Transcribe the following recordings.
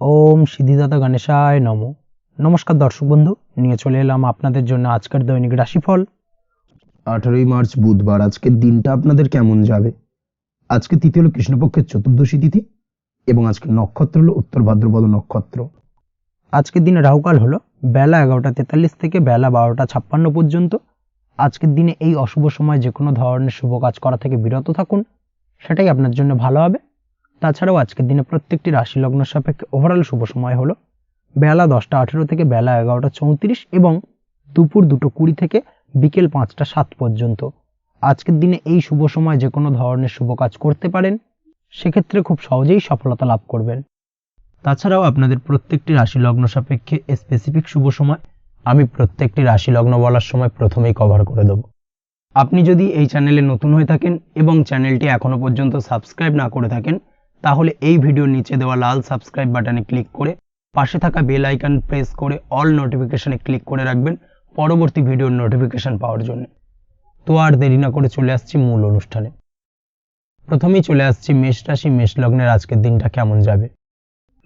ওম সিদ্ধিদাতা গণেশায় নমো। নমস্কার দর্শক বন্ধু, নিয়ে চলে এলাম আপনাদের জন্য আজকের দৈনিক রাশিফল। 18ই মার্চ বুধবার। আজকের দিনটা আপনাদের কেমন যাবে? আজকে তিথি হলো কৃষ্ণপক্ষের চতুর্দশী তিথি এবং আজকে নক্ষত্র হলো উত্তর ভাদ্রপদ নক্ষত্র। আজকের দিনে রাহুকাল হলো বেলা 11:43 থেকে বেলা 12:56 পর্যন্ত। আজকের দিনে এই অশুভ সময় যে কোনো ধরনের শুভ কাজ করা থেকে বিরত থাকুন, সেটাই আপনার জন্য ভালো হবে। তাছাড়াও আজকের দিনে প্রত্যেকটি রাশি লগ্ন সাপেক্ষে ওভারঅল শুভ সময় হলো বেলা 10:18 থেকে বেলা 11:34 এবং দুপুর 2:20 থেকে বিকেল 5:07 পর্যন্ত। আজকের দিনে এই শুভ সময় যে কোনো ধরনের শুভ কাজ করতে পারেন, সেক্ষেত্রে খুব সহজেই সফলতা লাভ করবেন। তাছাড়াও আপনাদের প্রত্যেকটি রাশি লগ্ন সাপেক্ষে স্পেসিফিক শুভ সময় আমি প্রত্যেকটি রাশি লগ্ন বলার সময় প্রথমেই কভার করে দেব। আপনি যদি এই চ্যানেলে নতুন হয়ে থাকেন এবং চ্যানেলটি এখনো পর্যন্ত সাবস্ক্রাইব না করে থাকেন, তাহলে এই ভিডিওর নিচে দেওয়া লাল সাবস্ক্রাইব বাটনে ক্লিক করে পাশে থাকা বেল আইকন প্রেস করে অল নোটিফিকেশনে ক্লিক করে রাখবেন পরবর্তী ভিডিওর নোটিফিকেশন পাওয়ার জন্য। তো আর দেরি না করে চলে আসছি মূল অনুষ্ঠানে। প্রথমেই চলে আসছি মেষ রাশি মেষ লগ্নের আজকের দিনটা কেমন যাবে।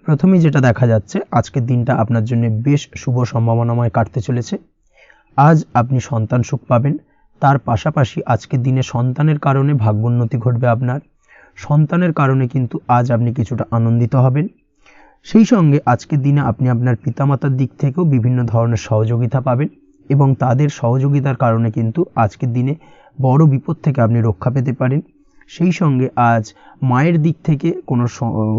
প্রথমেই যেটা দেখা যাচ্ছে, আজকের দিনটা আপনার জন্য বেশ শুভ সম্ভাবনাময় কাটতে চলেছে। আজ আপনি সন্তান সুখ পাবেন, তার পাশাপাশি আজকের দিনে সন্তানের কারণে ভাগ্যোন্নতি ঘটবে আপনার। সন্তানের কারণে কিন্তু আজ আপনি কিছুটা আনন্দিত হবেন। সেই সঙ্গে আজকের দিনে আপনি আপনার পিতামাতার দিক থেকেও বিভিন্ন ধরনের সহযোগিতা পাবেন এবং তাদের সহযোগিতার কারণে কিন্তু আজকের দিনে বড় বিপদ থেকে আপনি রক্ষা পেতে পারেন। সেই সঙ্গে আজ মায়ের দিক থেকে কোনো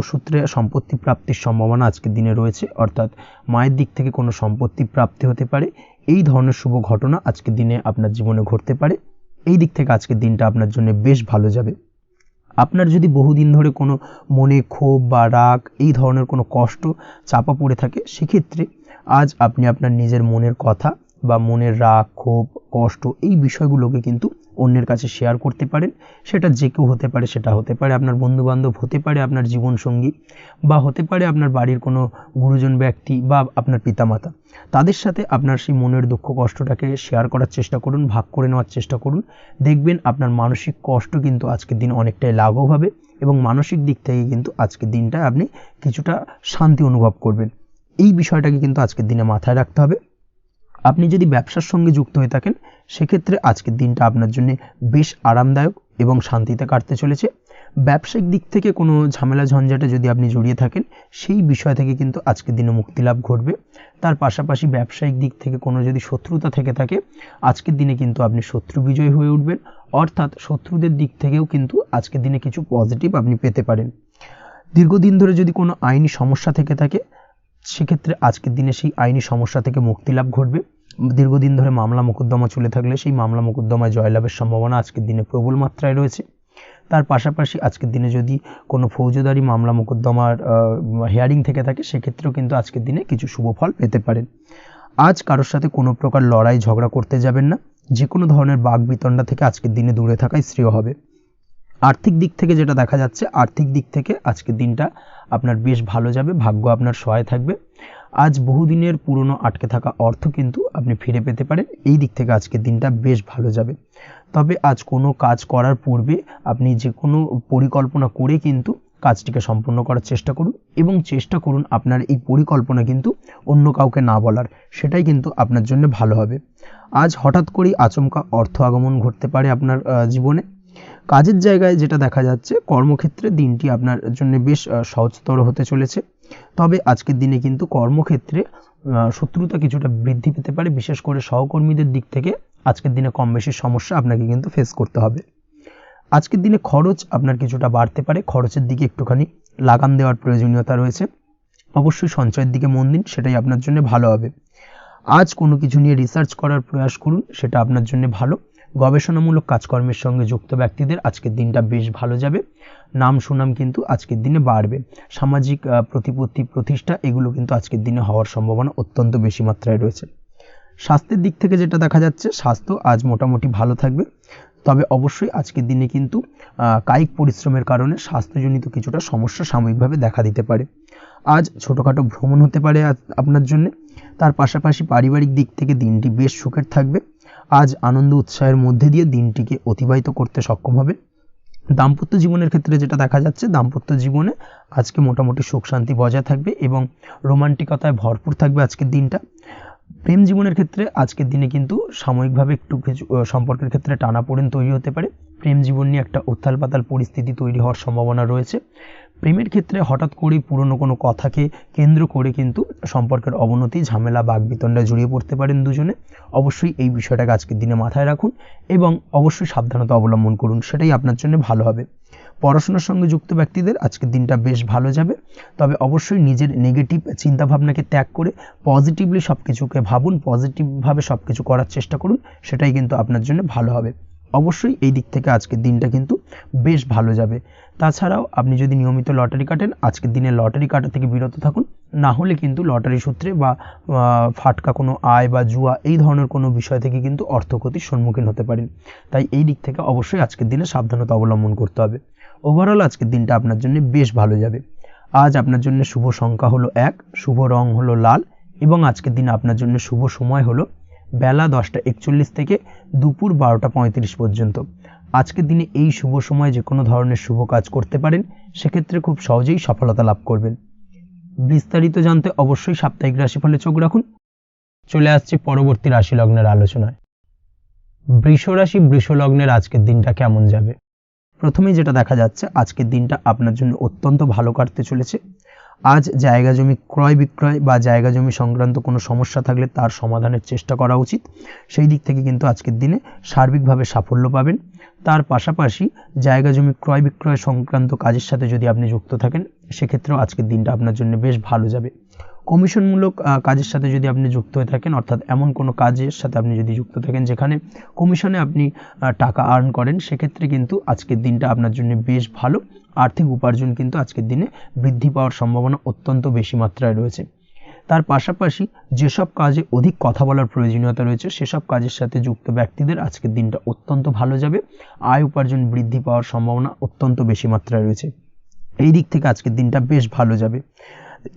সূত্রে সম্পত্তি প্রাপ্তির সম্ভাবনা আজকের দিনে রয়েছে, অর্থাৎ মায়ের দিক থেকে কোনো সম্পত্তি প্রাপ্তি হতে পারে। এই ধরনের শুভ ঘটনা আজকের দিনে আপনার জীবনে ঘটতে পারে। এই দিক থেকে আজকের দিনটা আপনার জন্য বেশ ভালো যাবে। আপনার যদি বহুদিন ধরে কোনো মনে ক্ষোভ বা রাগ এই ধরনের কোনো কষ্ট চাপা পড়ে থাকে, সেক্ষেত্রে আজ আপনি আপনার নিজের মনের কথা বা মনের রাগ ক্ষোভ কষ্ট এই বিষয়গুলোকে কিন্তু অন্যের কাছে শেয়ার করতে পারেন। সেটা যে কেউ হতে পারে, সেটা হতে পারে আপনার বন্ধুবান্ধব, হতে পারে আপনার জীবনসঙ্গী, বা হতে পারে আপনার বাড়ির কোনো গুরুজন ব্যক্তি বা আপনার পিতামাতা। তাদের সাথে আপনার সেই মনের দুঃখ কষ্টটাকে শেয়ার করার চেষ্টা করুন, ভাগ করে নেওয়ার চেষ্টা করুন। দেখবেন আপনার মানসিক কষ্ট কিন্তু আজকের দিন অনেকটাই লাঘব হবে এবং মানসিক দিক থেকে কিন্তু আজকের দিনটা আপনি কিছুটা শান্তি অনুভব করবেন। এই বিষয়টাকে কিন্তু আজকের দিনে মাথায় রাখতে হবে। আপনি যদি ব্যবসার সঙ্গে যুক্ত হয়ে থাকেন, সেক্ষেত্রে আজকের দিনটা আপনার জন্য বেশ আরামদায়ক এবং শান্তিতে কাটতে চলেছে। ব্যবসায়িক দিক থেকে কোনো ঝামেলা ঝঞ্ঝাটে যদি আপনি জড়িয়ে থাকেন, সেই বিষয় থেকে কিন্তু আজকের দিনে মুক্তি লাভ ঘটবে। তার পাশাপাশি ব্যবসায়িক দিক থেকে কোনো যদি শত্রুতা থেকে থাকে, আজকের দিনে কিন্তু আপনি শত্রু বিজয়ী হয়ে উঠবেন, অর্থাৎ শত্রুদের দিক থেকেও কিন্তু আজকের দিনে কিছু পজিটিভ আপনি পেতে পারেন। দীর্ঘদিন ধরে যদি কোনো আইনি সমস্যা থেকে থাকে, সেক্ষেত্রে আজকের দিনে সেই আইনি সমস্যা থেকে মুক্তি লাভ ঘটবে। দীর্ঘদিন ধরে মামলা মোকদ্দমা চলে থাকলে সেই মামলা মোকদ্দমায় জয়লাভের সম্ভাবনা আজকের দিনে প্রবল মাত্রায় রয়েছে। তার পাশাপাশি আজকের দিনে যদি কোনো ফৌজদারি মামলা মোকদ্দমার হিয়ারিং থেকে থাকে, সেক্ষেত্রেও কিন্তু আজকের দিনে কিছু শুভ ফল পেতে পারেন। আজ কারোর সাথে কোনো প্রকার লড়াই ঝগড়া করতে যাবেন না। যে কোনো ধরনের বাক বিতণ্ডা থেকে আজকের দিনে দূরে থাকাই শ্রেয় হবে। আর্থিক দিক থেকে যেটা দেখা যাচ্ছে, আর্থিক দিক থেকে আজকের দিনটা আপনার বেশ ভালো যাবে, ভাগ্য আপনার সহায় থাকবে। আজ বহুদিনের পুরনো আটকে থাকা অর্থ কিন্তু আপনি ফিরে পেতে পারেন। এই দিক থেকে আজকের দিনটা বেশ ভালো যাবে। তবে আজ কোনো কাজ করার পূর্বে আপনি যে কোনো পরিকল্পনা করে কিন্তু কাজটিকে সম্পন্ন করার চেষ্টা করুন এবং চেষ্টা করুন আপনার এই পরিকল্পনা কিন্তু অন্য কাউকে না বলার, সেটাই কিন্তু আপনার জন্য ভালো হবে। আজ হঠাৎ করেই আচমকা অর্থ আগমন ঘটতে পারে আপনার জীবনে। কাজের জায়গায় যেটা দেখা যাচ্ছে, কর্মক্ষেত্রে দিনটি আপনার জন্য বেশ সহজতর হতে চলেছে। তবে আজকের দিনে কিন্তু কর্মক্ষেত্রে শত্রুতা কিছুটা বৃদ্ধি পেতে পারে, বিশেষ করে সহকর্মীদের দিক থেকে আজকের দিনে কম বেশি সমস্যা আপনাকে কিন্তু ফেস করতে হবে। আজকের দিনে খরচ আপনার কিছুটা বাড়তে পারে, খরচের দিকে একটুখানি লাগাম দেওয়ার প্রয়োজনীয়তা রয়েছে। অবশ্যই সঞ্চয়ের দিকে মন দিন, সেটাই আপনার জন্য ভালো হবে। আজ কোনো কিছু নিয়ে রিসার্চ করার প্রয়াস করুন, সেটা আপনার জন্য ভালো। গবেষণামূলক কাজকর্মের সঙ্গে যুক্ত ব্যক্তিদের আজকের দিনটা বেশ ভালো যাবে। নাম সুনাম কিন্তু আজকের দিনে বাড়বে। সামাজিক প্রতিপত্তি প্রতিষ্ঠা এগুলো কিন্তু আজকের দিনে হওয়ার সম্ভাবনা অত্যন্ত বেশি মাত্রায় রয়েছে। স্বাস্থ্যের দিক থেকে যেটা দেখা যাচ্ছে, স্বাস্থ্য আজ মোটামুটি ভালো থাকবে। তবে অবশ্যই আজকের দিনে কিন্তু কায়িক পরিশ্রমের কারণে স্বাস্থ্যজনিত কিছুটা সমস্যা সাময়িকভাবে দেখা দিতে পারে। আজ ছোটোখাটো ভ্রমণ হতে পারে আপনার জন্য। তার পাশাপাশি পারিবারিক দিক থেকে দিনটি বেশ সুখের থাকবে। আজ আনন্দ উৎসাহের মধ্যে দিয়ে দিনটিকে অতিবাহিত করতে সক্ষম হবে। দাম্পত্য জীবনের ক্ষেত্রে যেটা দেখা যাচ্ছে, দাম্পত্য জীবনে আজকে মোটামুটি সুখ শান্তি বজায় থাকবে এবং রোমান্টিকতায় ভরপুর থাকবে আজকের দিনটা। প্রেম জীবনের ক্ষেত্রে আজকের দিনে কিন্তু সাময়িকভাবে একটু কিছু সম্পর্কের ক্ষেত্রে টানাপোড়েন তৈরি হতে পারে। প্রেম জীবন নিয়ে একটা উত্থাল পাতাল পরিস্থিতি তৈরি হওয়ার সম্ভাবনা রয়েছে। প্রেমের ক্ষেত্রে হঠাৎ করেই পুরনো কোনো কথাকে কেন্দ্র করে কিন্তু সম্পর্কের অবনতি, ঝামেলা, বাগবিতণ্ডায় জড়িয়ে পড়তে পারেন দুজনে। অবশ্যই এই বিষয়টাকে আজকের দিনে মাথায় রাখুন এবং অবশ্যই সাবধানতা অবলম্বন করুন, সেটাই আপনার জন্য ভালো হবে। পড়াশোনার সঙ্গে যুক্ত ব্যক্তিদের আজকের দিনটা বেশ ভালো যাবে, তবে অবশ্যই নিজের নেগেটিভ চিন্তাভাবনাকে ত্যাগ করে পজিটিভলি সব কিছুকে ভাবুন, পজিটিভভাবে সব কিছু করার চেষ্টা করুন, সেটাই কিন্তু আপনার জন্য ভালো হবে। অবশ্যই এই দিক থেকে আজকের দিনটা কিন্তু বেশ ভালো যাবে। তাছাড়াও আপনি যদি নিয়মিত লটারি কাটেন, আজকের দিনে লটারি কাটা থেকে বিরত থাকুন, না হলে কিন্তু লটারি সূত্রে বা ফাটকা কোনো আয় বা জুয়া এই ধরনের কোনো বিষয় থেকে কিন্তু অর্থক্ষতির সম্মুখীন হতে পারেন। তাই এই দিক থেকে অবশ্যই আজকের দিনে সাবধানতা অবলম্বন করতে হবে। ওভারঅল আজকের দিনটা আপনার জন্য বেশ ভালো যাবে। আজ আপনার জন্য শুভ সংখ্যা হলো 1, শুভ রং হলো লাল এবং আজকের দিনে আপনার জন্য শুভ সময় হলো বেলা 10:41 থেকে দুপুর 12:35 পর্যন্ত। আজকের দিনে এই শুভ সময় যে কোনো ধরনের শুভ কাজ করতে পারেন, সেক্ষেত্রে খুব সহজেই সফলতা লাভ করবেন। বিস্তারিত জানতে অবশ্যই সাপ্তাহিক রাশিফলে চোখ রাখুন। চলে আসছি পরবর্তী রাশি লগ্নের আলোচনায়। বৃষ রাশি, বৃষ লগ্নের আজকের দিনটা কেমন যাবে? প্রথমেই যেটা দেখা যাচ্ছে, আজকের দিনটা আপনার জন্য অত্যন্ত ভালো কাটতে চলেছে। আজ জায়গা জমি ক্রয় বিক্রয় বা জায়গা জমি সংক্রান্ত কোনো সমস্যা থাকলে তার সমাধানের চেষ্টা করা উচিত। সেই দিক থেকে কিন্তু আজকের দিনে সার্বিকভাবে সাফল্য পাবেন। তার পাশাপাশি জায়গা জমি ক্রয় বিক্রয় সংক্রান্ত কাজের সাথে যদি আপনি যুক্ত থাকেন, সেক্ষেত্রেও আজকের দিনটা আপনার জন্য বেশ ভালো যাবে। কমিশনমূলক কাজের সাথে যদি আপনি যুক্ত হয়ে থাকেন, অর্থাৎ এমন কোনো কাজের সাথে আপনি যদি যুক্ত থাকেন যেখানে কমিশনে আপনি টাকা আর্ন করেন, সেক্ষেত্রে কিন্তু আজকের দিনটা আপনার জন্য বেশ ভালো। আর্থিক উপার্জন কিন্তু আজকের দিনে বৃদ্ধি পাওয়ার সম্ভাবনা অত্যন্ত বেশি মাত্রায় রয়েছে। তার পাশাপাশি যেসব কাজে অধিক কথা বলার প্রয়োজনীয়তা রয়েছে, সেসব কাজের সাথে যুক্ত ব্যক্তিদের আজকের দিনটা অত্যন্ত ভালো যাবে। আয় উপার্জন বৃদ্ধি পাওয়ার সম্ভাবনা অত্যন্ত বেশি মাত্রায় রয়েছে। এই দিক থেকে আজকের দিনটা বেশ ভালো যাবে।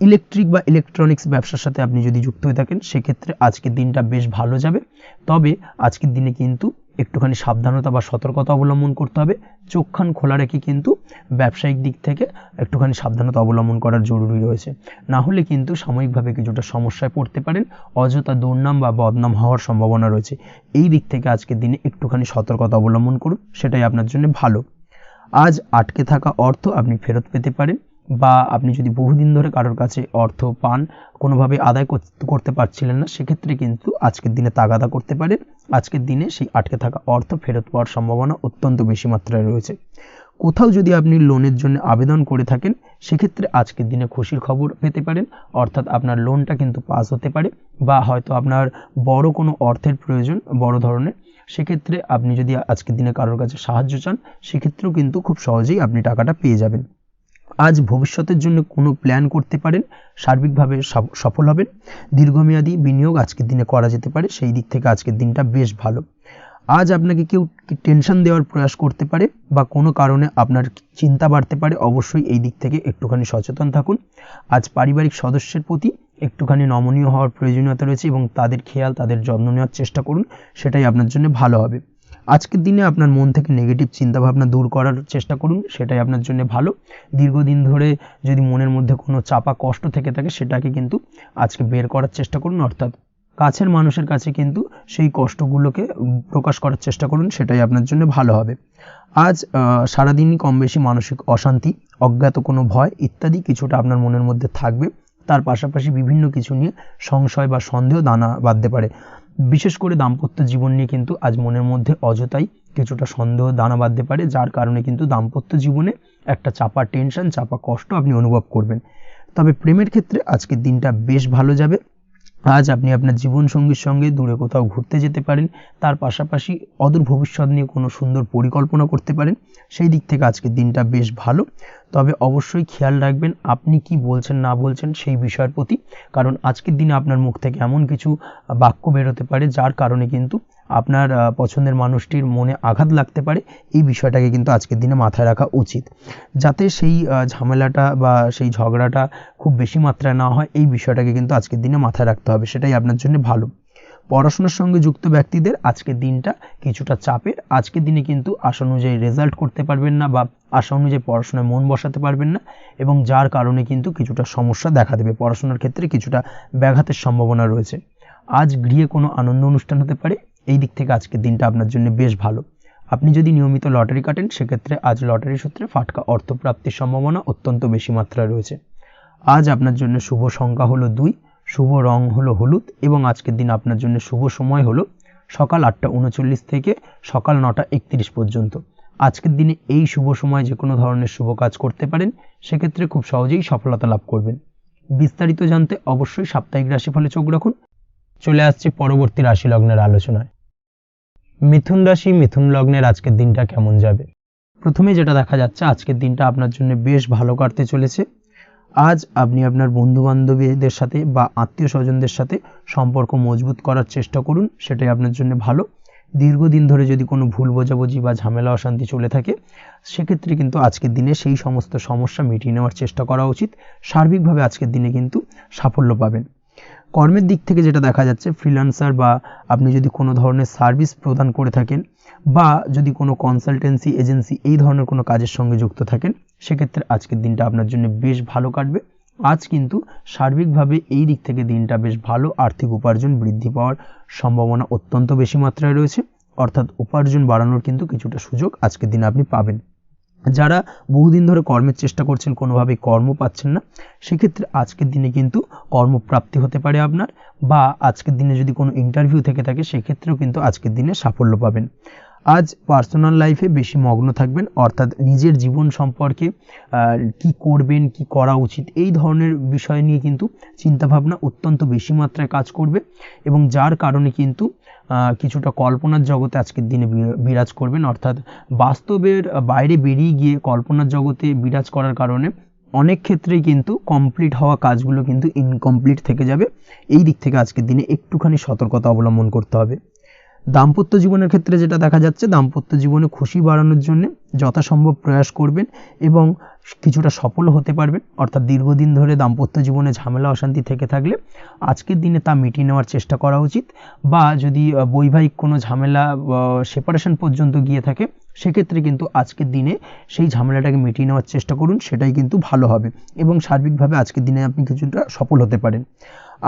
ইলেকট্রিক বা ইলেকট্রনিক্স ব্যবসার সাথে আপনি যদি যুক্ত হয়ে থাকেন, সেক্ষেত্রে আজকের দিনটা বেশ ভালো যাবে। তবে আজকের দিনে কিন্তু একটুখানি সাবধানতা বা সতর্কতা অবলম্বন করতে হবে। চোখ কান খোলা রেখে কিন্তু ব্যবসায়িক দিক থেকে একটুখানি সাবধানতা অবলম্বন করার জরুরি রয়েছে, না হলে কিন্তু সাময়িকভাবে কিছুটা সমস্যায় পড়তে পারেন, অযথা দুর্নাম বা বদনাম হওয়ার সম্ভাবনা রয়েছে। এই দিক থেকে আজকের দিনে একটুখানি সতর্কতা অবলম্বন করুন, সেটাই আপনার জন্য ভালো। আজ আটকে থাকা অর্থ আপনি ফেরত পেতে পারেন, বা আপনি যদি বহুদিন ধরে কারোর কাছে অর্থ পান, কোনোভাবে আদায় করতে পারছিলেন না, সেক্ষেত্রে কিন্তু আজকের দিনে তাগাদা করতে পারেন। আজকের দিনে সেই আটকে থাকা অর্থ ফেরত পাওয়ার সম্ভাবনা অত্যন্ত বেশি মাত্রায় রয়েছে। কোথাও যদি আপনি লোনের জন্য আবেদন করে থাকেন, সেক্ষেত্রে আজকের দিনে খুশির খবর পেতে পারেন, অর্থাৎ আপনার লোনটা কিন্তু পাস হতে পারে, বা হয়তো আপনার বড় কোনো অর্থের প্রয়োজন, বড় ধরনের, সেক্ষেত্রে আপনি যদি আজকের দিনে কারোর কাছে সাহায্য চান, সেক্ষেত্রেও কিন্তু খুব সহজেই আপনি টাকাটা পেয়ে যাবেন। আজ ভবিষ্যতের জন্য কোনো প্ল্যান করতে পারেন, সার্বিকভাবে সফল হবেন। দীর্ঘমেয়াদী বিনিয়োগ আজকের দিনে করা যেতে পারে, সেই দিক থেকে আজকের দিনটা বেশ ভালো। আজ আপনাকে কেউ টেনশন দেওয়ার প্রয়াস করতে পারে বা কোনো কারণে আপনার চিন্তা বাড়তে পারে, অবশ্যই এই দিক থেকে একটুখানি সচেতন থাকুন। আজ পারিবারিক সদস্যের প্রতি একটুখানি নমনীয় হওয়ার প্রয়োজনীয়তা রয়েছে এবং তাদের খেয়াল, তাদের যত্ন নেওয়ার চেষ্টা করুন, সেটাই আপনার জন্য ভালো হবে। আজকের দিনে আপনার মন থেকে নেগেটিভ চিন্তাভাবনা দূর করার চেষ্টা করুন, সেটাই আপনার জন্য ভালো। দীর্ঘদিন ধরে যদি মনের মধ্যে কোনো চাপা কষ্ট থেকে থাকে, সেটাকে কিন্তু আজকে বের করার চেষ্টা করুন, অর্থাৎ কাছের মানুষের কাছে কিন্তু সেই কষ্টগুলোকে প্রকাশ করার চেষ্টা করুন, সেটাই আপনার জন্য ভালো হবে। আজ সারাদিনই কম বেশি মানসিক অশান্তি, অজ্ঞাত কোনো ভয় ইত্যাদি কিছুটা আপনার মনের মধ্যে থাকবে। তার পাশাপাশি বিভিন্ন কিছু নিয়ে সংশয় বা সন্দেহ দানা বাঁধতে পারে। বিশেষ করে দাম্পত্য জীবন নিয়ে কিন্তু আজ মনের মধ্যে অযথাই কিছুটা সন্দেহ দানা বাঁধতে পারে, যার কারণে কিন্তু দাম্পত্য জীবনে একটা চাপা টেনশন, চাপা কষ্ট আপনি অনুভব করবেন। তবে প্রেমের ক্ষেত্রে আজকের দিনটা বেশ ভালো যাবে। আজ আপনি আপনার জীবনসঙ্গীর সঙ্গে দূরে কোথাও ঘুরতে যেতে পারেন, তার পাশাপাশি অদূর ভবিষ্যৎ নিয়ে কোনো সুন্দর পরিকল্পনা করতে পারেন, সেই দিক থেকে আজকের দিনটা বেশ ভালো। তবে অবশ্যই খেয়াল রাখবেন আপনি কি বলছেন না বলছেন সেই বিষয়ের প্রতি, কারণ আজকের দিনে আপনার মুখ থেকে এমন কিছু বাক্য বেরোতে পারে যার কারণে কিন্তু আপনার পছন্দের মানুষটির মনে আঘাত লাগতে পারে। এই বিষয়টাকে কিন্তু আজকের দিনে মাথায় রাখা উচিত, যাতে সেই ঝামেলাটা বা সেই ঝগড়াটা খুব বেশি মাত্রায় না হয়। এই বিষয়টাকে কিন্তু আজকের দিনে মাথায় রাখতে হবে, সেটাই আপনার জন্য ভালো। পড়াশোনার সঙ্গে যুক্ত ব্যক্তিদের আজকের দিনটা কিছুটা চাপের। আজকের দিনে কিন্তু আশা অনুযায়ী রেজাল্ট করতে পারবেন না বা আশা অনুযায়ী পড়াশোনায় মন বসাতে পারবেন না, এবং যার কারণে কিন্তু কিছুটা সমস্যা দেখা দেবে। পড়াশোনার ক্ষেত্রে কিছুটা ব্যাঘাতের সম্ভাবনা রয়েছে। আজ গৃহে কোনো আনন্দ অনুষ্ঠান হতে পারে, এই দিক থেকে আজকের দিনটা আপনার জন্য বেশ ভালো। আপনি যদি নিয়মিত লটারি কাটেন সেক্ষেত্রে আজ লটারি সূত্রে ফাটকা অর্থপ্রাপ্তির সম্ভাবনা অত্যন্ত বেশি মাত্রায় রয়েছে। আজ আপনার জন্য শুভ সংখ্যা হলো 2, শুভ রং হলো হলুদ, এবং আজকের দিন আপনার জন্য শুভ সময় হলো সকাল 8:39 থেকে সকাল 9:31 পর্যন্ত। আজকের দিনে এই শুভ সময় যে কোনো ধরনের শুভ কাজ করতে পারেন, সেক্ষেত্রে খুব সহজেই সফলতা লাভ করবেন। বিস্তারিত জানতে অবশ্যই সাপ্তাহিক রাশিফলে চোখ রাখুন। চলে আসছে পরবর্তী রাশি লগ্নের আলোচনায়। মিথুন রাশি, মিথুন লগ্নের আজকের দিনটা কেমন যাবে? প্রথমে যেটা দেখা যাচ্ছে, আজকের দিনটা আপনার জন্য বেশ ভালো কাটতে চলেছে। আজ আপনি আপনার বন্ধু বান্ধবীদের সাথে বা আত্মীয় স্বজনদের সাথে সম্পর্ক মজবুত করার চেষ্টা করুন, সেটাই আপনার জন্য ভালো। দীর্ঘদিন ধরে যদি কোনো ভুল বোঝাবুঝি বা ঝামেলা অশান্তি চলে থাকে, সেক্ষেত্রে কিন্তু আজকের দিনে সেই সমস্ত সমস্যা মিটিয়ে নেওয়ার চেষ্টা করা উচিত। সার্বিকভাবে আজকের দিনে কিন্তু সাফল্য পাবেন। কর্মের দিক থেকে যেটা দেখা যাচ্ছে, ফ্রিল্যান্সার বা আপনি যদি কোনো ধরনের সার্ভিস প্রদান করে থাকেন বা যদি কোনো কনসালটেন্সি এজেন্সি এই ধরনের কোনো কাজের সঙ্গে যুক্ত থাকেন, সেক্ষেত্রে আজকের দিনটা আপনার জন্য বেশ ভালো কাটবে। আজ কিন্তু সার্বিকভাবে এই দিক থেকে দিনটা বেশ ভালো। আর্থিক উপার্জন বৃদ্ধি পাওয়ার সম্ভাবনা অত্যন্ত বেশি মাত্রায় রয়েছে, অর্থাৎ উপার্জন বাড়ানোর কিন্তু কিছুটা সুযোগ আজকের দিনে আপনি পাবেন। যারা বহুদিন ধরে কর্মের চেষ্টা করছেন, কোনোভাবেই কর্ম পাচ্ছেন না, সেক্ষেত্রে আজকের দিনে কিন্তু কর্মপ্রাপ্তি হতে পারে আপনার, বা আজকের দিনে যদি কোনো ইন্টারভিউ থেকে থাকে সেক্ষেত্রেও কিন্তু আজকের দিনে সাফল্য পাবেন। আজ পার্সোনাল লাইফে বেশি মগ্ন থাকবেন, অর্থাৎ নিজের জীবন সম্পর্কে কি করবেন, কি করা উচিত, এই ধরনের বিষয় নিয়ে কিন্তু চিন্তাভাবনা অত্যন্ত বেশি মাত্রায় কাজ করবে, এবং যার কারণে কিন্তু কিছুটা কল্পনার জগতে আজকের দিনে বিরাজ করবেন। অর্থাৎ বাস্তবের বাইরে বেরিয়ে গিয়ে কল্পনার জগতে বিরাজ করার কারণে অনেক ক্ষেত্রেই কিন্তু কমপ্লিট হওয়া কাজগুলো কিন্তু ইনকমপ্লিট থেকে যাবে। এই দিক থেকে আজকের দিনে একটুখানি সতর্কতা অবলম্বন করতে হবে। দাম্পত্য জীবনের ক্ষেত্রে যেটা দেখা যাচ্ছে, দাম্পত্য জীবনে খুশি বাড়ানোর জন্য যথাসম্ভব প্রয়াস করবেন এবং কিছুটা সফল হতে পারবেন। অর্থাৎ দীর্ঘদিন ধরে দাম্পত্য জীবনে ঝামেলা অশান্তি থেকে থাকলে আজকের দিনে তা মিটিয়ে নেওয়ার চেষ্টা করা উচিত, বা যদি বৈবাহিক কোনো ঝামেলা সেপারেশন পর্যন্ত গিয়ে থাকে, সেক্ষেত্রে কিন্তু আজকের দিনে সেই ঝামেলাটাকে মিটিয়ে নেওয়ার চেষ্টা করুন, সেটাই কিন্তু ভালো হবে, এবং সার্বিকভাবে আজকের দিনে আপনি কিছুটা সফল হতে পারেন।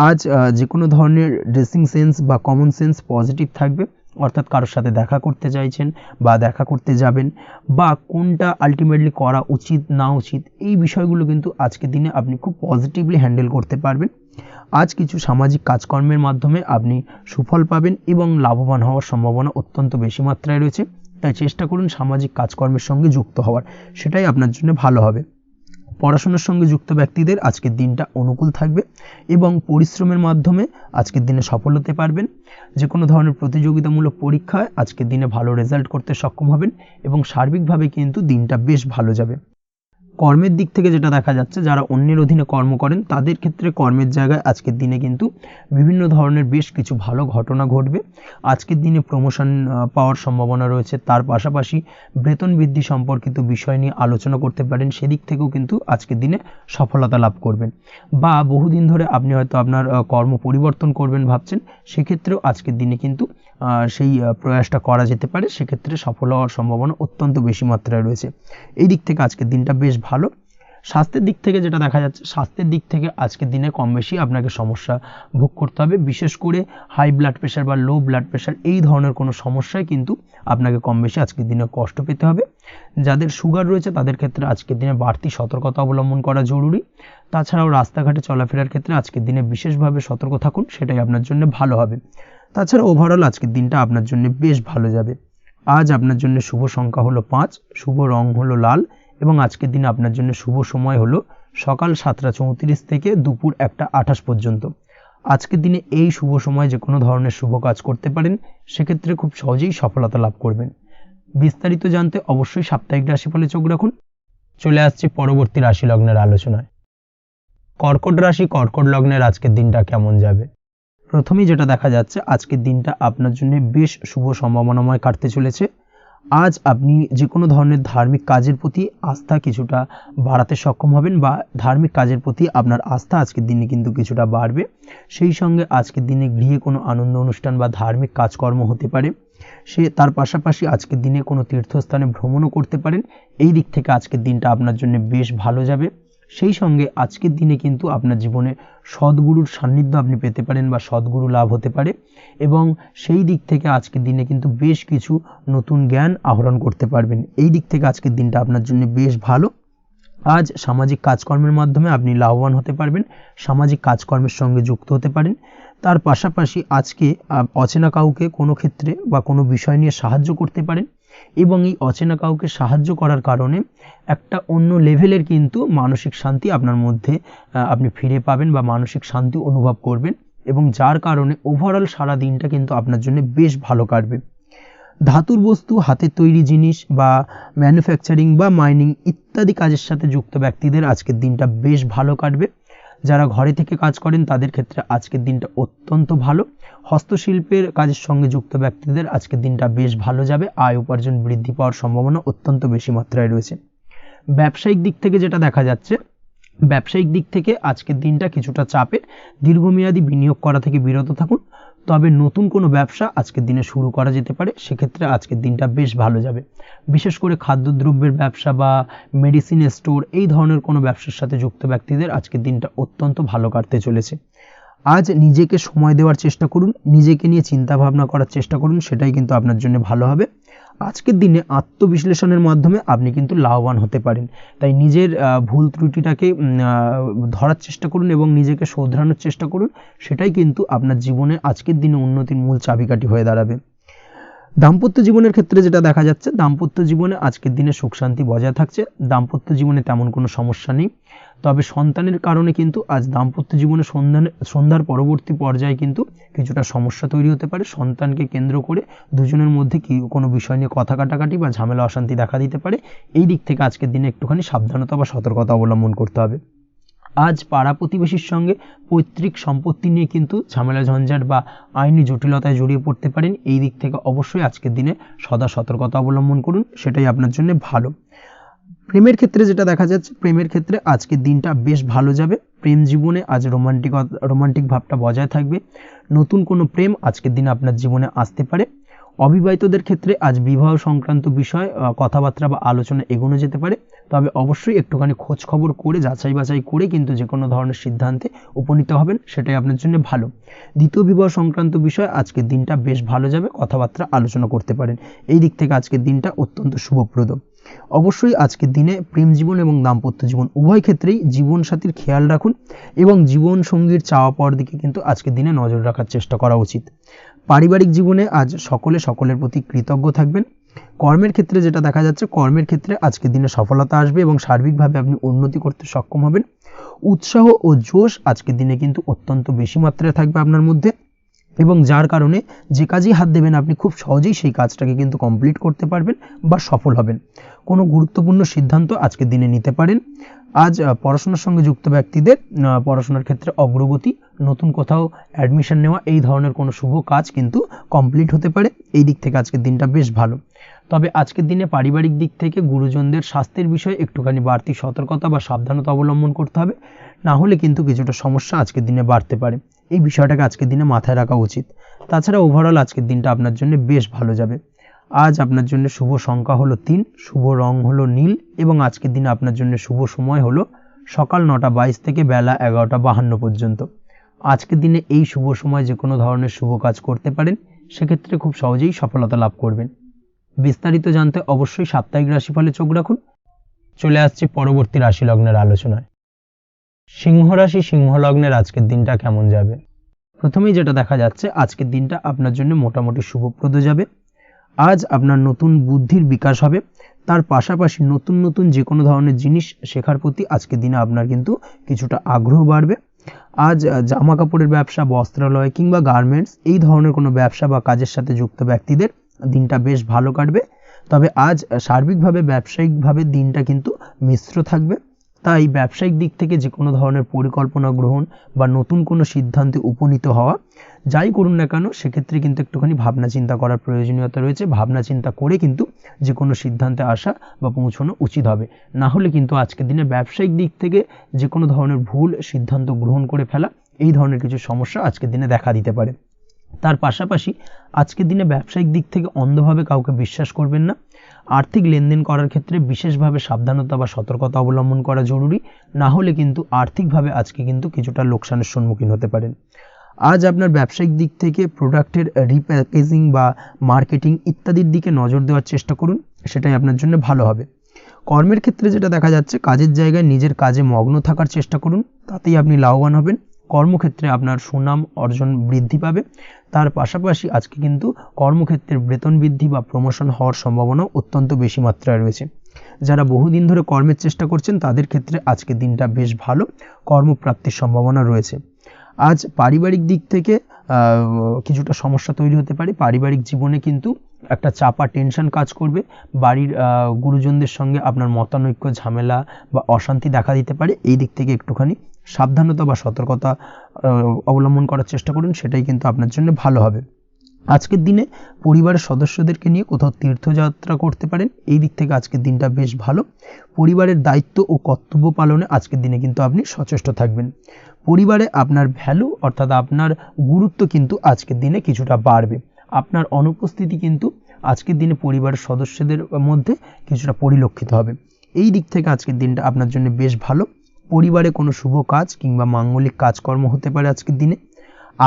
আজ যে কোনো ধরনের ড্রেসিং সেন্স বা কমন সেন্স পজিটিভ থাকবে, অর্থাৎ কারোর সাথে দেখা করতে চাইছেন বা দেখা করতে যাবেন, বা কোনটা আলটিমেটলি করা উচিত না উচিত, এই বিষয়গুলো কিন্তু আজকের দিনে আপনি খুব পজিটিভলি হ্যান্ডেল করতে পারবেন। আজ কিছু সামাজিক কাজকর্মের মাধ্যমে আপনি সুফল পাবেন এবং লাভবান হওয়ার সম্ভাবনা অত্যন্ত বেশি মাত্রায় রয়েছে। তাই চেষ্টা করুন সামাজিক কাজকর্মের সঙ্গে যুক্ত হওয়ার, সেটাই আপনার জন্য ভালো হবে। পড়াশোনার সঙ্গে যুক্ত ব্যক্তিদের আজকের দিনটা অনুকূল থাকবে এবং পরিশ্রমের মাধ্যমে আজকের দিনে সফল হতে পারবেন। যে কোনো ধরনের প্রতিযোগিতামূলক পরীক্ষায় আজকের দিনে ভালো রেজাল্ট করতে সক্ষম হবেন এবং সার্বিকভাবে কিন্তু দিনটা বেশ ভালো যাবে। কর্মের দিক থেকে যেটা দেখা যাচ্ছে, যারা অন্যের অধীনে কর্ম করেন তাদের ক্ষেত্রে কর্মের জায়গায় আজকের দিনে কিন্তু বিভিন্ন ধরনের বেশ কিছু ভালো ঘটনা ঘটবে। আজকের দিনে প্রমোশন পাওয়ার সম্ভাবনা রয়েছে, তার পাশাপাশি বেতন বৃদ্ধি সম্পর্কিত বিষয় নিয়ে আলোচনা করতে পারেন, সেদিক থেকেও কিন্তু আজকের দিনে সফলতা লাভ করবেন। বা বহুদিন ধরে আপনি হয়তো আপনার কর্ম পরিবর্তন করবেন ভাবছেন, সেক্ষেত্রেও আজকের দিনে কিন্তু সেই প্রয়াসটা করা যেতে পারে, সেক্ষেত্রে সফল হওয়ার সম্ভাবনা অত্যন্ত বেশি মাত্রায় রয়েছে। এই দিক থেকে আজকের দিনটা বেশ ভালো। স্বাস্থ্যের দিক থেকে যেটা দেখা যাচ্ছে, স্বাস্থ্যের দিক থেকে আজকের দিনে কম বেশি আপনাকে সমস্যা ভোগ করতে হবে, বিশেষ করে হাই ব্লাড প্রেশার বা লো ব্লাড প্রেশার এই ধরনের কোনো সমস্যায় কিন্তু আপনাকে কম বেশি আজকের দিনে কষ্ট পেতে হবে। যাদের সুগার রয়েছে তাদের ক্ষেত্রে আজকের দিনে বাড়তি সতর্কতা অবলম্বন করা জরুরি। তাছাড়াও রাস্তাঘাটে চলাফেরার ক্ষেত্রে আজকের দিনে বিশেষভাবে সতর্ক থাকুন, সেটাই আপনার জন্য ভালো হবে। তাছাড়া ওভারঅল আজকের দিনটা আপনার জন্য বেশ ভালো যাবে। আজ আপনার জন্য শুভ সংখ্যা হলো 5, শুভ রং হলো লাল, এবং আজকের দিনে আপনার জন্য শুভ সময় হলো সকাল 7:34 থেকে দুপুর 1:28 পর্যন্ত। আজকের দিনে এই শুভ সময় যে কোনো ধরনের শুভ কাজ করতে পারেন, সেক্ষেত্রে খুব সহজেই সফলতা লাভ করবেন। বিস্তারিত জানতে অবশ্যই সাপ্তাহিক রাশিফলে চোখ রাখুন। চলে আসছে পরবর্তী রাশি লগ্নের আলোচনায়। কর্কট রাশি, কর্কট লগ্নের আজকের দিনটা কেমন যাবে? প্রথমেই যেটা দেখা যাচ্ছে, আজকের দিনটা আপনার জন্য বেশ শুভ সম্ভাবনাময় কাটতে চলেছে। আজ আপনি যে কোনো ধরনের ধার্মিক কাজের প্রতি আস্থা কিছুটা বাড়াতে সক্ষম হবেন, বা ধার্মিক কাজের প্রতি আপনার আস্থা আজকের দিনে কিন্তু কিছুটা বাড়বে। সেই সঙ্গে আজকের দিনে গৃহে কোনো আনন্দ অনুষ্ঠান বা ধার্মিক কাজকর্ম হতে পারে। তার পাশাপাশি আজকের দিনে কোনো তীর্থস্থানে ভ্রমণও করতে পারেন। এই দিক থেকে আজকের দিনটা আপনার জন্য বেশ ভালো যাবে। সেই সঙ্গে আজকের দিনে কিন্তু আপনার জীবনে সদ্গুরুর সান্নিধ্য আপনি পেতে পারেন বা সদ্গুরু লাভ হতে পারে, এবং সেই দিক থেকে আজকের দিনে কিন্তু বেশ কিছু নতুন জ্ঞান আহরণ করতে পারবেন। এই দিক থেকে আজকের দিনটা আপনার জন্য বেশ ভালো। আজ সামাজিক কাজকর্মের মাধ্যমে আপনি লাভবান হতে পারবেন, সামাজিক কাজকর্মের সঙ্গে যুক্ত হতে পারেন। তার পাশাপাশি আজকে অচেনা কাউকে কোনো ক্ষেত্রে বা কোনো বিষয় নিয়ে সাহায্য করতে পারেন, এবং এই অচেনা কাউকে সাহায্য করার কারণে একটা অন্য লেভেলের কিন্তু মানসিক শান্তি আপনার মধ্যে আপনি ফিরে পাবেন বা মানসিক শান্তি অনুভব করবেন, এবং যার কারণে ওভারঅল সারা দিনটা কিন্তু আপনার জন্য বেশ ভালো কাটবে। ধাতুর বস্তু, হাতের তৈরি জিনিস বা ম্যানুফ্যাকচারিং বা মাইনিং ইত্যাদি কাজের সাথে যুক্ত ব্যক্তিদের আজকের দিনটা বেশ ভালো কাটবে। যারা ঘরে থেকে কাজ করেন তাদের ক্ষেত্রে আজকের দিনটা অত্যন্ত ভালো। হস্তশিল্পের কাজের সঙ্গে যুক্ত ব্যক্তিদের আজকের দিনটা বেশ ভালো যাবে। আয় উপার্জন বৃদ্ধি পাওয়ার সম্ভাবনা অত্যন্ত বেশি মাত্রায় রয়েছে। ব্যবসায়িক দিক থেকে যেটা দেখা যাচ্ছে, ব্যবসায়িক দিক থেকে আজকের দিনটা কিছুটা চাপের। দীর্ঘমেয়াদী বিনিয়োগ করা থেকে বিরত থাকুন, তবে নতুন কোনো ব্যবসা আজকের দিনে শুরু করা যেতে পারে, সেক্ষেত্রে আজকের দিনটা বেশ ভালো যাবে। বিশেষ করে খাদ্যদ্রব্যের ব্যবসা বা মেডিসিন স্টোর এই ধরনের কোনো ব্যবসার সাথে যুক্ত ব্যক্তিদের আজকের দিনটা অত্যন্ত ভালো কাটতে চলেছে। আজ নিজেকে সময় দেওয়ার চেষ্টা করুন, নিজেকে নিয়ে চিন্তা ভাবনা করার চেষ্টা করুন, সেটাই কিন্তু আপনার জন্য ভালো হবে। আজকের দিনে আত্মবিশ্লেষণের মাধ্যমে আপনি কিন্তু লাভবান হতে পারেন, তাই নিজের ভুল ত্রুটিটাকে ধরার চেষ্টা করুন এবং নিজেকে শোধরানোর চেষ্টা করুন, সেটাই কিন্তু আপনার জীবনে আজকের দিনে উন্নতির মূল চাবিকাঠি হয়ে দাঁড়াবে। দাম্পত্য জীবনের ক্ষেত্রে যেটা দেখা যাচ্ছে, দাম্পত্য জীবনে আজকের দিনে সুখ শান্তি বজায় থাকছে। দাম্পত্য জীবনে তেমন কোনো সমস্যা নেই, তবে সন্তানের কারণে কিন্তু আজ দাম্পত্য জীবনে সন্ধ্যার পরবর্তী পর্যায়ে কিন্তু কিছুটা সমস্যা তৈরি হতে পারে। সন্তানকে কেন্দ্র করে দুজনের মধ্যে কোনো বিষয় নিয়ে কথা কাটাকাটি বা ঝামেলা অশান্তি দেখা দিতে পারে। এই দিক থেকে আজকের দিনে একটুখানি সাবধানতা বা সতর্কতা অবলম্বন করতে হবে। আজ পাড়া প্রতিবেশীর সঙ্গে পৈতৃক সম্পত্তি নিয়ে কিন্তু ঝামেলা ঝঞ্ঝাট বা আইনি জটিলতায় জড়িয়ে পড়তে পারেন। এই দিক থেকে অবশ্যই আজকের দিনে সদা সতর্কতা অবলম্বন করুন, সেটাই আপনার জন্য ভালো। প্রেমের ক্ষেত্রে যেটা দেখা যাচ্ছে, প্রেমের ক্ষেত্রে আজকের দিনটা বেশ ভালো যাবে। প্রেম জীবনে আজ রোমান্টিক ভাবটা বজায় থাকবে। নতুন কোনো প্রেম আজকের দিনে আপনার জীবনে আসতে পারে। অবিবাহিতদের ক্ষেত্রে আজ বিবাহ সংক্রান্ত বিষয় কথাবার্তা বা আলোচনা এগোনো যেতে পারে, তবে অবশ্যই একটুখানি খোঁজ খবর করে যাচাই বাছাই করে কিন্তু যে কোনো ধরনের সিদ্ধান্তে উপনীত হবেন, সেটাই আপনার জন্য ভালো। দ্বিতীয় বিবাহ সংক্রান্ত বিষয় আজকের দিনটা বেশ ভালো যাবে, কথাবার্তা আলোচনা করতে পারেন। এই দিক থেকে আজকের দিনটা অত্যন্ত শুভপ্রদ। অবশ্যই আজকের দিনে প্রেম জীবন এবং দাম্পত্য জীবন উভয় ক্ষেত্রেই জীবনসাথীর খেয়াল রাখুন, এবং জীবন সঙ্গীর চাওয়া পাওয়ার দিকে কিন্তু আজকের দিনে নজর রাখার চেষ্টা করা উচিত। পারিবারিক জীবনে আজ সকলের প্রতি কৃতজ্ঞ থাকবেন। কর্মের ক্ষেত্রে যেটা দেখা যাচ্ছে, কর্মের ক্ষেত্রে আজকের দিনে সফলতা আসবে এবং সার্বিকভাবে আপনি উন্নতি করতে সক্ষম হবেন। উৎসাহ ও জোশ আজকের দিনে কিন্তু অত্যন্ত বেশি মাত্রায় থাকবে আপনার মধ্যে, এবং যার কারণে যে কাজেই হাত দেবেন আপনি খুব সহজেই সেই কাজটাকে কিন্তু কমপ্লিট করতে পারবেন বা সফল হবেন। কোনো গুরুত্বপূর্ণ সিদ্ধান্ত আজকের দিনে নিতে পারেন। আজ পড়াশোনার সঙ্গে যুক্ত ব্যক্তিদের পড়াশোনার ক্ষেত্রে অগ্রগতি, নতুন কোথাও অ্যাডমিশন নেওয়া, এই ধরনের কোনো শুভ কাজ কিন্তু কমপ্লিট হতে পারে। এই দিক থেকে আজকের দিনটা বেশ ভালো। তবে আজকের দিনে পারিবারিক দিক থেকে গুরুজনদের স্বাস্থ্যের বিষয়ে একটুখানি বাড়তি সতর্কতা বা সাবধানতা অবলম্বন করতে হবে, না হলে কিন্তু কিছুটা সমস্যা আজকের দিনে বাড়তে পারে। এই বিষয়টাকে আজকের দিনে মাথায় রাখা উচিত। তাছাড়া ওভারঅল আজকের দিনটা আপনার জন্য বেশ ভালো যাবে। আজ আপনার জন্য শুভ সংখ্যা হলো 3, শুভ রং হলো নীল, এবং আজকের দিনে আপনার জন্য শুভ সময় হলো সকাল 9:22 থেকে বেলা 11:52 পর্যন্ত। আজকের দিনে এই শুভ সময় যে কোনো ধরনের শুভ কাজ করতে পারেন, সেক্ষেত্রে খুব সহজেই সফলতা লাভ করবেন। বিস্তারিত জানতে অবশ্যই সাপ্তাহিক রাশিফলে চোখ রাখুন। চলে আসছে পরবর্তী রাশি লগ্নের আলোচনায়। সিংহ রাশি, সিংহ লগ্নের আজকের দিনটা কেমন যাবে? প্রথমেই যেটা দেখা যাচ্ছে, আজকের দিনটা আপনার জন্য মোটামুটি শুভপ্রদ যাবে। আজ আপনার নতুন বুদ্ধির বিকাশ হবে, তার পাশাপাশি নতুন যে কোনো ধরনের জিনিস শেখার প্রতি আজকের দিনে আপনার কিন্তু কিছুটা আগ্রহ বাড়বে। আজ জামা কাপড়ের ব্যবসা, বস্ত্রালয় কিংবা গার্মেন্টস এই ধরনের কোনো ব্যবসা বা কাজের সাথে যুক্ত ব্যক্তিদের দিনটা বেশ ভালো কাটবে। তবে আজ সার্বিকভাবে ব্যবসায়িকভাবে দিনটা কিন্তু মিশ্র থাকবে। তাই ব্যবসায়িক দিক থেকে যে কোনো ধরনের পরিকল্পনা গ্রহণ বা নতুন কোনো সিদ্ধান্তে উপনীত হওয়া, যাই করুন না কেন সেক্ষেত্রে কিন্তু একটুখানি ভাবনা চিন্তা করার প্রয়োজনীয়তা রয়েছে। ভাবনা চিন্তা করে কিন্তু যে কোনো সিদ্ধান্তে আসা বা পৌঁছানো উচিত হবে, না হলে কিন্তু আজকের দিনে ব্যবসায়িক দিক থেকে যে কোনো ধরনের ভুল সিদ্ধান্ত গ্রহণ করে ফেলা, এই ধরনের কিছু সমস্যা আজকের দিনে দেখা দিতে পারে। তার পাশাপাশি আজকের দিনে ব্যবসায়িক দিক থেকে অন্ধভাবে কাউকে বিশ্বাস করবেন না। আর্থিক লেনদেন করার ক্ষেত্রে বিশেষভাবে সাবধানতা বা সতর্কতা অবলম্বন করা জরুরি, না হলে কিন্তু আর্থিকভাবে আজকে কিন্তু কিছুটা লোকসানের সম্মুখীন হতে পারেন। আজ আপনার ব্যবসায়িক দিক থেকে প্রোডাক্টের রিপ্যাকেজিং বা মার্কেটিং ইত্যাদির দিকে নজর দেওয়ার চেষ্টা করুন, সেটাই আপনার জন্য ভালো হবে। কর্মের ক্ষেত্রে যেটা দেখা যাচ্ছে, কাজের জায়গায় নিজের কাজে মগ্ন থাকার চেষ্টা করুন, তাতেই আপনি লাভবান হবেন। কর্মক্ষেত্রে আপনার সুনাম অর্জন বৃদ্ধি পাবে। তার পাশাপাশি আজকে কিন্তু কর্মক্ষেত্রের বেতন বৃদ্ধি বা প্রমোশন হওয়ার সম্ভাবনা অত্যন্ত বেশি মাত্রায় রয়েছে। যারা বহুদিন ধরে কর্মের চেষ্টা করছেন তাদের ক্ষেত্রে আজকের দিনটা বেশ ভালো, কর্মপ্রাপ্তির সম্ভাবনা রয়েছে। আজ পারিবারিক দিক থেকে কিছুটা সমস্যা তৈরি হতে পারে। পারিবারিক জীবনে কিন্তু একটা চাপা টেনশন কাজ করবে। বাড়ির গুরুজনদের সঙ্গে আপনার মতানৈক্য, ঝামেলা বা অশান্তি দেখা দিতে পারে। এই দিক থেকে একটুখানি সাবধানতা বা সতর্কতা অবলম্বন করার চেষ্টা করুন, সেটাই কিন্তু আপনার জন্য ভালো হবে। আজকের দিনে পরিবারের সদস্যদেরকে নিয়ে কোথাও তীর্থযাত্রা করতে পারেন, এই দিক থেকে আজকের দিনটা বেশ ভালো। পরিবারের দায়িত্ব ও কর্তব্য পালনে আজকের দিনে কিন্তু আপনি সচেষ্ট থাকবেন। পরিবারে আপনার ভ্যালু অর্থাৎ আপনার গুরুত্ব কিন্তু আজকের দিনে কিছুটা বাড়বে। আপনার অনুপস্থিতি কিন্তু আজকের দিনে পরিবারের সদস্যদের মধ্যে কিছুটা পরিলক্ষিত হবে। এই দিক থেকে আজকের দিনটা আপনার জন্য বেশ ভালো। পরিবারে কোনো শুভ কাজ কিংবা মাঙ্গলিক কাজকর্ম হতে পারে আজকের দিনে।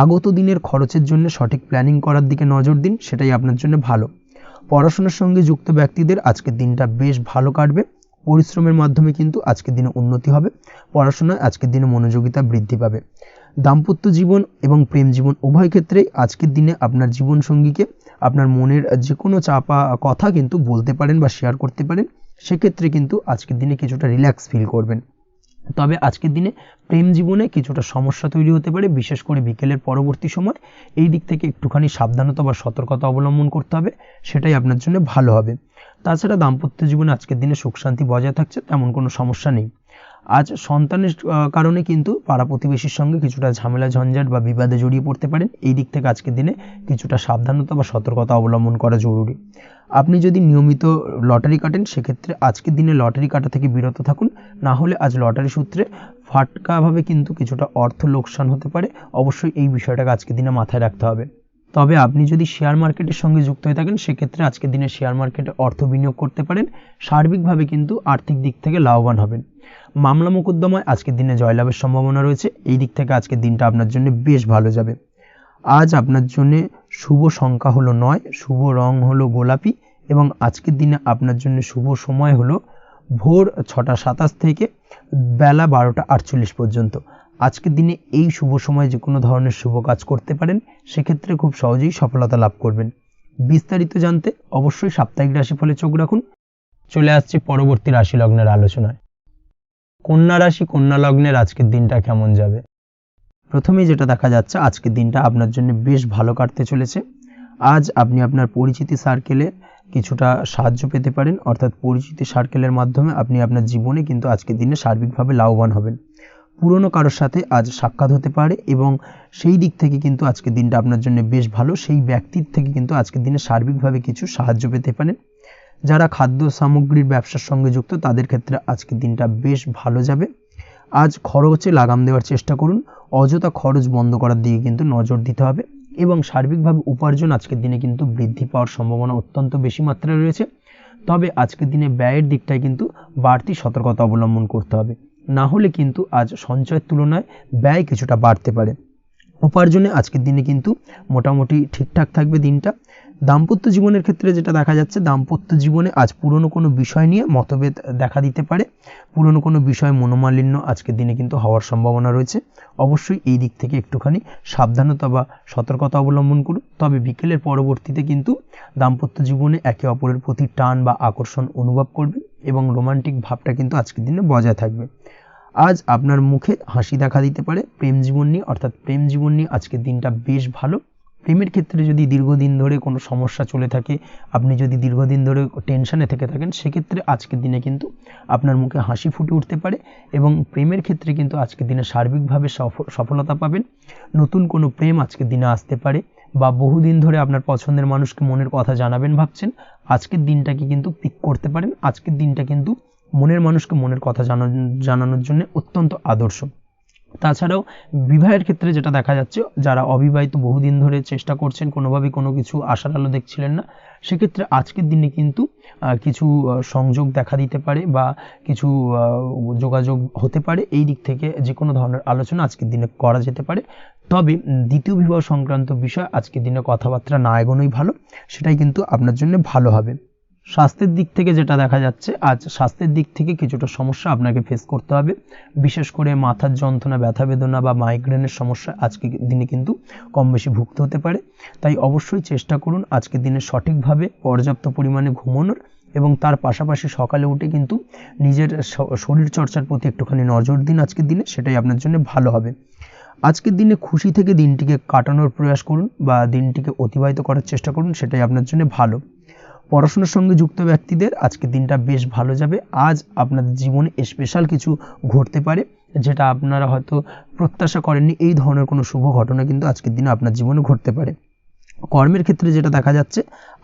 আগত দিনের খরচের জন্য সঠিক প্ল্যানিং করার দিকে নজর দিন, সেটাই আপনার জন্য ভালো। পড়াশোনার সঙ্গে যুক্ত ব্যক্তিদের আজকের দিনটা বেশ ভালো কাটবে। পরিশ্রমের মাধ্যমে কিন্তু আজকের দিনে উন্নতি হবে। পড়াশোনায় আজকের দিনে মনোযোগিতা বৃদ্ধি পাবে। দাম্পত্য জীবন এবং প্রেম জীবন উভয় ক্ষেত্রেই আজকের দিনে আপনার জীবনসঙ্গীকে আপনার মনের যে কোনো চাপা কথা কিন্তু বলতে পারেন বা শেয়ার করতে পারেন। সেক্ষেত্রে কিন্তু আজকের দিনে কিছুটা রিল্যাক্স ফিল করবেন। তবে আজকের দিনে প্রেম জীবনে কিছুটা সমস্যা তৈরি হতে পারে, বিশেষ করে বিকেলের পরবর্তী সময়। এই দিক থেকে একটুখানি সাবধানতা বা সতর্কতা অবলম্বন করতে হবে, সেটাই আপনার জন্য ভালো হবে। তাছাড়া দাম্পত্য জীবনে আজকের দিনে সুখ শান্তি বজায় থাকছে, তেমন কোনো সমস্যা নেই। আজ সন্তানের কারণে কিন্তু পাড়া প্রতিবেশীর সঙ্গে কিছুটা ঝামেলা ঝঞ্ঝাট বা বিবাদে জড়িয়ে পড়তে পারেন। এই দিক থেকে আজকের দিনে কিছুটা সাবধানতা বা সতর্কতা অবলম্বন করা জরুরি। আপনি যদি নিয়মিত লটারি কাটেন সেক্ষেত্রে আজকের দিনে লটারি কাটা থেকে বিরত থাকুন, না হলে আজ লটারি সূত্রে ফাটকাভাবে কিন্তু কিছুটা অর্থ লোকসান হতে পারে। অবশ্যই এই বিষয়টাকে আজকের দিনে মাথায় রাখতে হবে। তবে আপনি যদি শেয়ার মার্কেটের সঙ্গে যুক্ত হয়ে থাকেন সেক্ষেত্রে আজকের দিনে শেয়ার মার্কেটে অর্থ বিনিয়োগ করতে পারেন। সার্বিকভাবে কিন্তু আর্থিক দিক থেকে লাভবান হবেন। মামলা মোকদ্দমায় আজকের দিনে জয়লাভের সম্ভাবনা রয়েছে। এই দিক থেকে আজকের দিনটা আপনার জন্য বেশ ভালো যাবে। আজ আপনার জন্য শুভ সংখ্যা হলো 9, শুভ রং হলো গোলাপি এবং আজকের দিনে আপনার জন্য শুভ সময় হলো ভোর 6টা 27 থেকে বেলা 12টা 48 পর্যন্ত। আজকের দিনে এই শুভ সময়ে যে কোনো ধরনের শুভ কাজ করতে পারেন, সেক্ষেত্রে খুব সহজেই সফলতা লাভ করবেন। বিস্তারিত জানতে অবশ্যই সাপ্তাহিক রাশিফলে চোখ রাখুন। চলে আসছে পরবর্তী রাশি লগ্নের আলোচনায়। কন্যা রাশি, কন্যা লগ্নের আজকের দিনটা কেমন যাবে? প্রথমেই যেটা দেখা যাচ্ছে, আজকের দিনটা আপনার জন্য বেশ ভালো কাটতে চলেছে। আজ আপনি আপনার পরিচিতি সার্কেলে কিছুটা সাহায্য পেতে পারেন, অর্থাৎ পরিচিতি সার্কেলের মাধ্যমে আপনি আপনার জীবনে কিন্তু আজকের দিনে সার্বিকভাবে লাভবান হবেন। পুরনো কারোর সাথে আজ সাক্ষাৎ হতে পারে এবং সেই দিক থেকে কিন্তু আজকের দিনটা আপনার জন্য বেশ ভালো। সেই ব্যক্তির থেকে কিন্তু আজকের দিনে সার্বিকভাবে কিছু সাহায্য পেতে পারেন। যারা খাদ্য সামগ্রীর ব্যবসার সঙ্গে যুক্ত তাদের ক্ষেত্রে আজকের দিনটা বেশ ভালো যাবে। আজ খরচে লাগাম দেওয়ার চেষ্টা করুন, অযথা খরচ বন্ধ করার দিকে কিন্তু নজর দিতে হবে এবং সার্বিকভাবে উপার্জন আজকের দিনে কিন্তু বৃদ্ধি পাওয়ার সম্ভাবনা অত্যন্ত বেশি মাত্রায় রয়েছে। তবে আজকের দিনে ব্যয়ের দিকটায় কিন্তু বাড়তি সতর্কতা অবলম্বন করতে হবে, না হলে কিন্তু আজ সঞ্চয়ের তুলনায় ব্যয় কিছুটা বাড়তে পারে। উপার্জনে আজকের দিনে কিন্তু মোটামুটি ঠিকঠাক থাকবে দিনটা। দাম্পত্য জীবনের ক্ষেত্রে যেটা দেখা যাচ্ছে, দাম্পত্য জীবনে আজ পুরনো কোনো বিষয় নিয়ে মতভেদ দেখা দিতে পারে। পুরনো কোনো বিষয় মনোমালিন্য আজকের দিনে কিন্তু হওয়ার সম্ভাবনা রয়েছে। অবশ্যই এই দিক থেকে একটুখানি সাবধানতা বা সতর্কতা অবলম্বন করুন। তবে বিকেলের পরবর্তীতে কিন্তু দাম্পত্য জীবনে একে অপরের প্রতি টান বা আকর্ষণ অনুভব করবেন এবং রোমান্টিক ভাবটা কিন্তু আজকের দিনে বজায় থাকবে। আজ আপনার মুখে হাসি দেখা দিতে পারে। প্রেম জীবন নিয়ে অর্থাৎ প্রেম জীবন নিয়ে আজকের দিনটা বেশ ভালো। প্রেমের ক্ষেত্রে যদি দীর্ঘদিন ধরে কোনো সমস্যা চলে থাকে, আপনি যদি দীর্ঘদিন ধরে টেনশনে থেকে থাকেন, সেক্ষেত্রে আজকের দিনে কিন্তু আপনার মুখে হাসি ফুটে উঠতে পারে এবং প্রেমের ক্ষেত্রে কিন্তু আজকের দিনে সার্বিকভাবে সফলতা পাবেন। নতুন কোনো প্রেম আজকের দিনে আসতে পারে, বা বহুদিন ধরে আপনার পছন্দের মানুষকে মনের কথা জানাবেন ভাবছেন, আজকের দিনটাকে কিন্তু পিক করতে পারেন। আজকের দিনটা কিন্তু মনের মানুষকে মনের কথা জানানোর জন্য অত্যন্ত আদর্শ। তাছাড়াও বিবাহের ক্ষেত্রে যেটা দেখা যাচ্ছে, যারা অবিবাহিত বহুদিন ধরে চেষ্টা করছেন, কোনোভাবে কোনো কিছু আশার আলো দেখছিলেন না, সেক্ষেত্রে আজকের দিনে কিন্তু কিছু সংযোগ দেখা দিতে পারে বা কিছু যোগাযোগ হতে পারে। এই দিক থেকে যে কোনো ধরনের আলোচনা আজকের দিনে করা যেতে পারে। তবে দ্বিতীয় বিবাহ সংক্রান্ত বিষয় আজকের দিনে কথাবার্তা না এগোনোই ভালো, সেটাই কিন্তু আপনার জন্য ভালো হবে। স্বাস্থ্যের দিক থেকে যেটা দেখা যাচ্ছে, আজ স্বাস্থ্যের দিক থেকে কিছুটা সমস্যা আপনাকে ফেস করতে হবে। বিশেষ করে মাথার যন্ত্রণা, ব্যথা বেদনা বা মাইগ্রেনের সমস্যা আজকের দিনে কিন্তু কম বেশি ভুগতে হতে পারে। তাই অবশ্যই চেষ্টা করুন আজকের দিনে সঠিকভাবে পর্যাপ্ত পরিমাণে ঘুমানোর, এবং তার পাশাপাশি সকালে উঠে কিন্তু নিজের শরীর চর্চার প্রতি একটুখানি নজর দিন আজকের দিনে, সেটাই আপনার জন্য ভালো হবে। আজকের দিনে খুশি থেকে দিনটিকে কাটানোর প্রয়াস করুন বা দিনটিকে অতিবাহিত করার চেষ্টা করুন, সেটাই আপনার জন্য ভালো। পড়াশোনার সঙ্গে যুক্ত ব্যক্তিদের আজকের দিনটা বেশ ভালো যাবে। আজ আপনাদের জীবনে স্পেশাল কিছু ঘটতে পারে, যেটা আপনারা হয়তো প্রত্যাশা করেননি। এই ধরনের কোনো শুভ ঘটনা কিন্তু আজকের দিনে আপনার জীবনে ঘটতে পারে। কর্মের ক্ষেত্রে যেটা দেখা যাচ্ছে,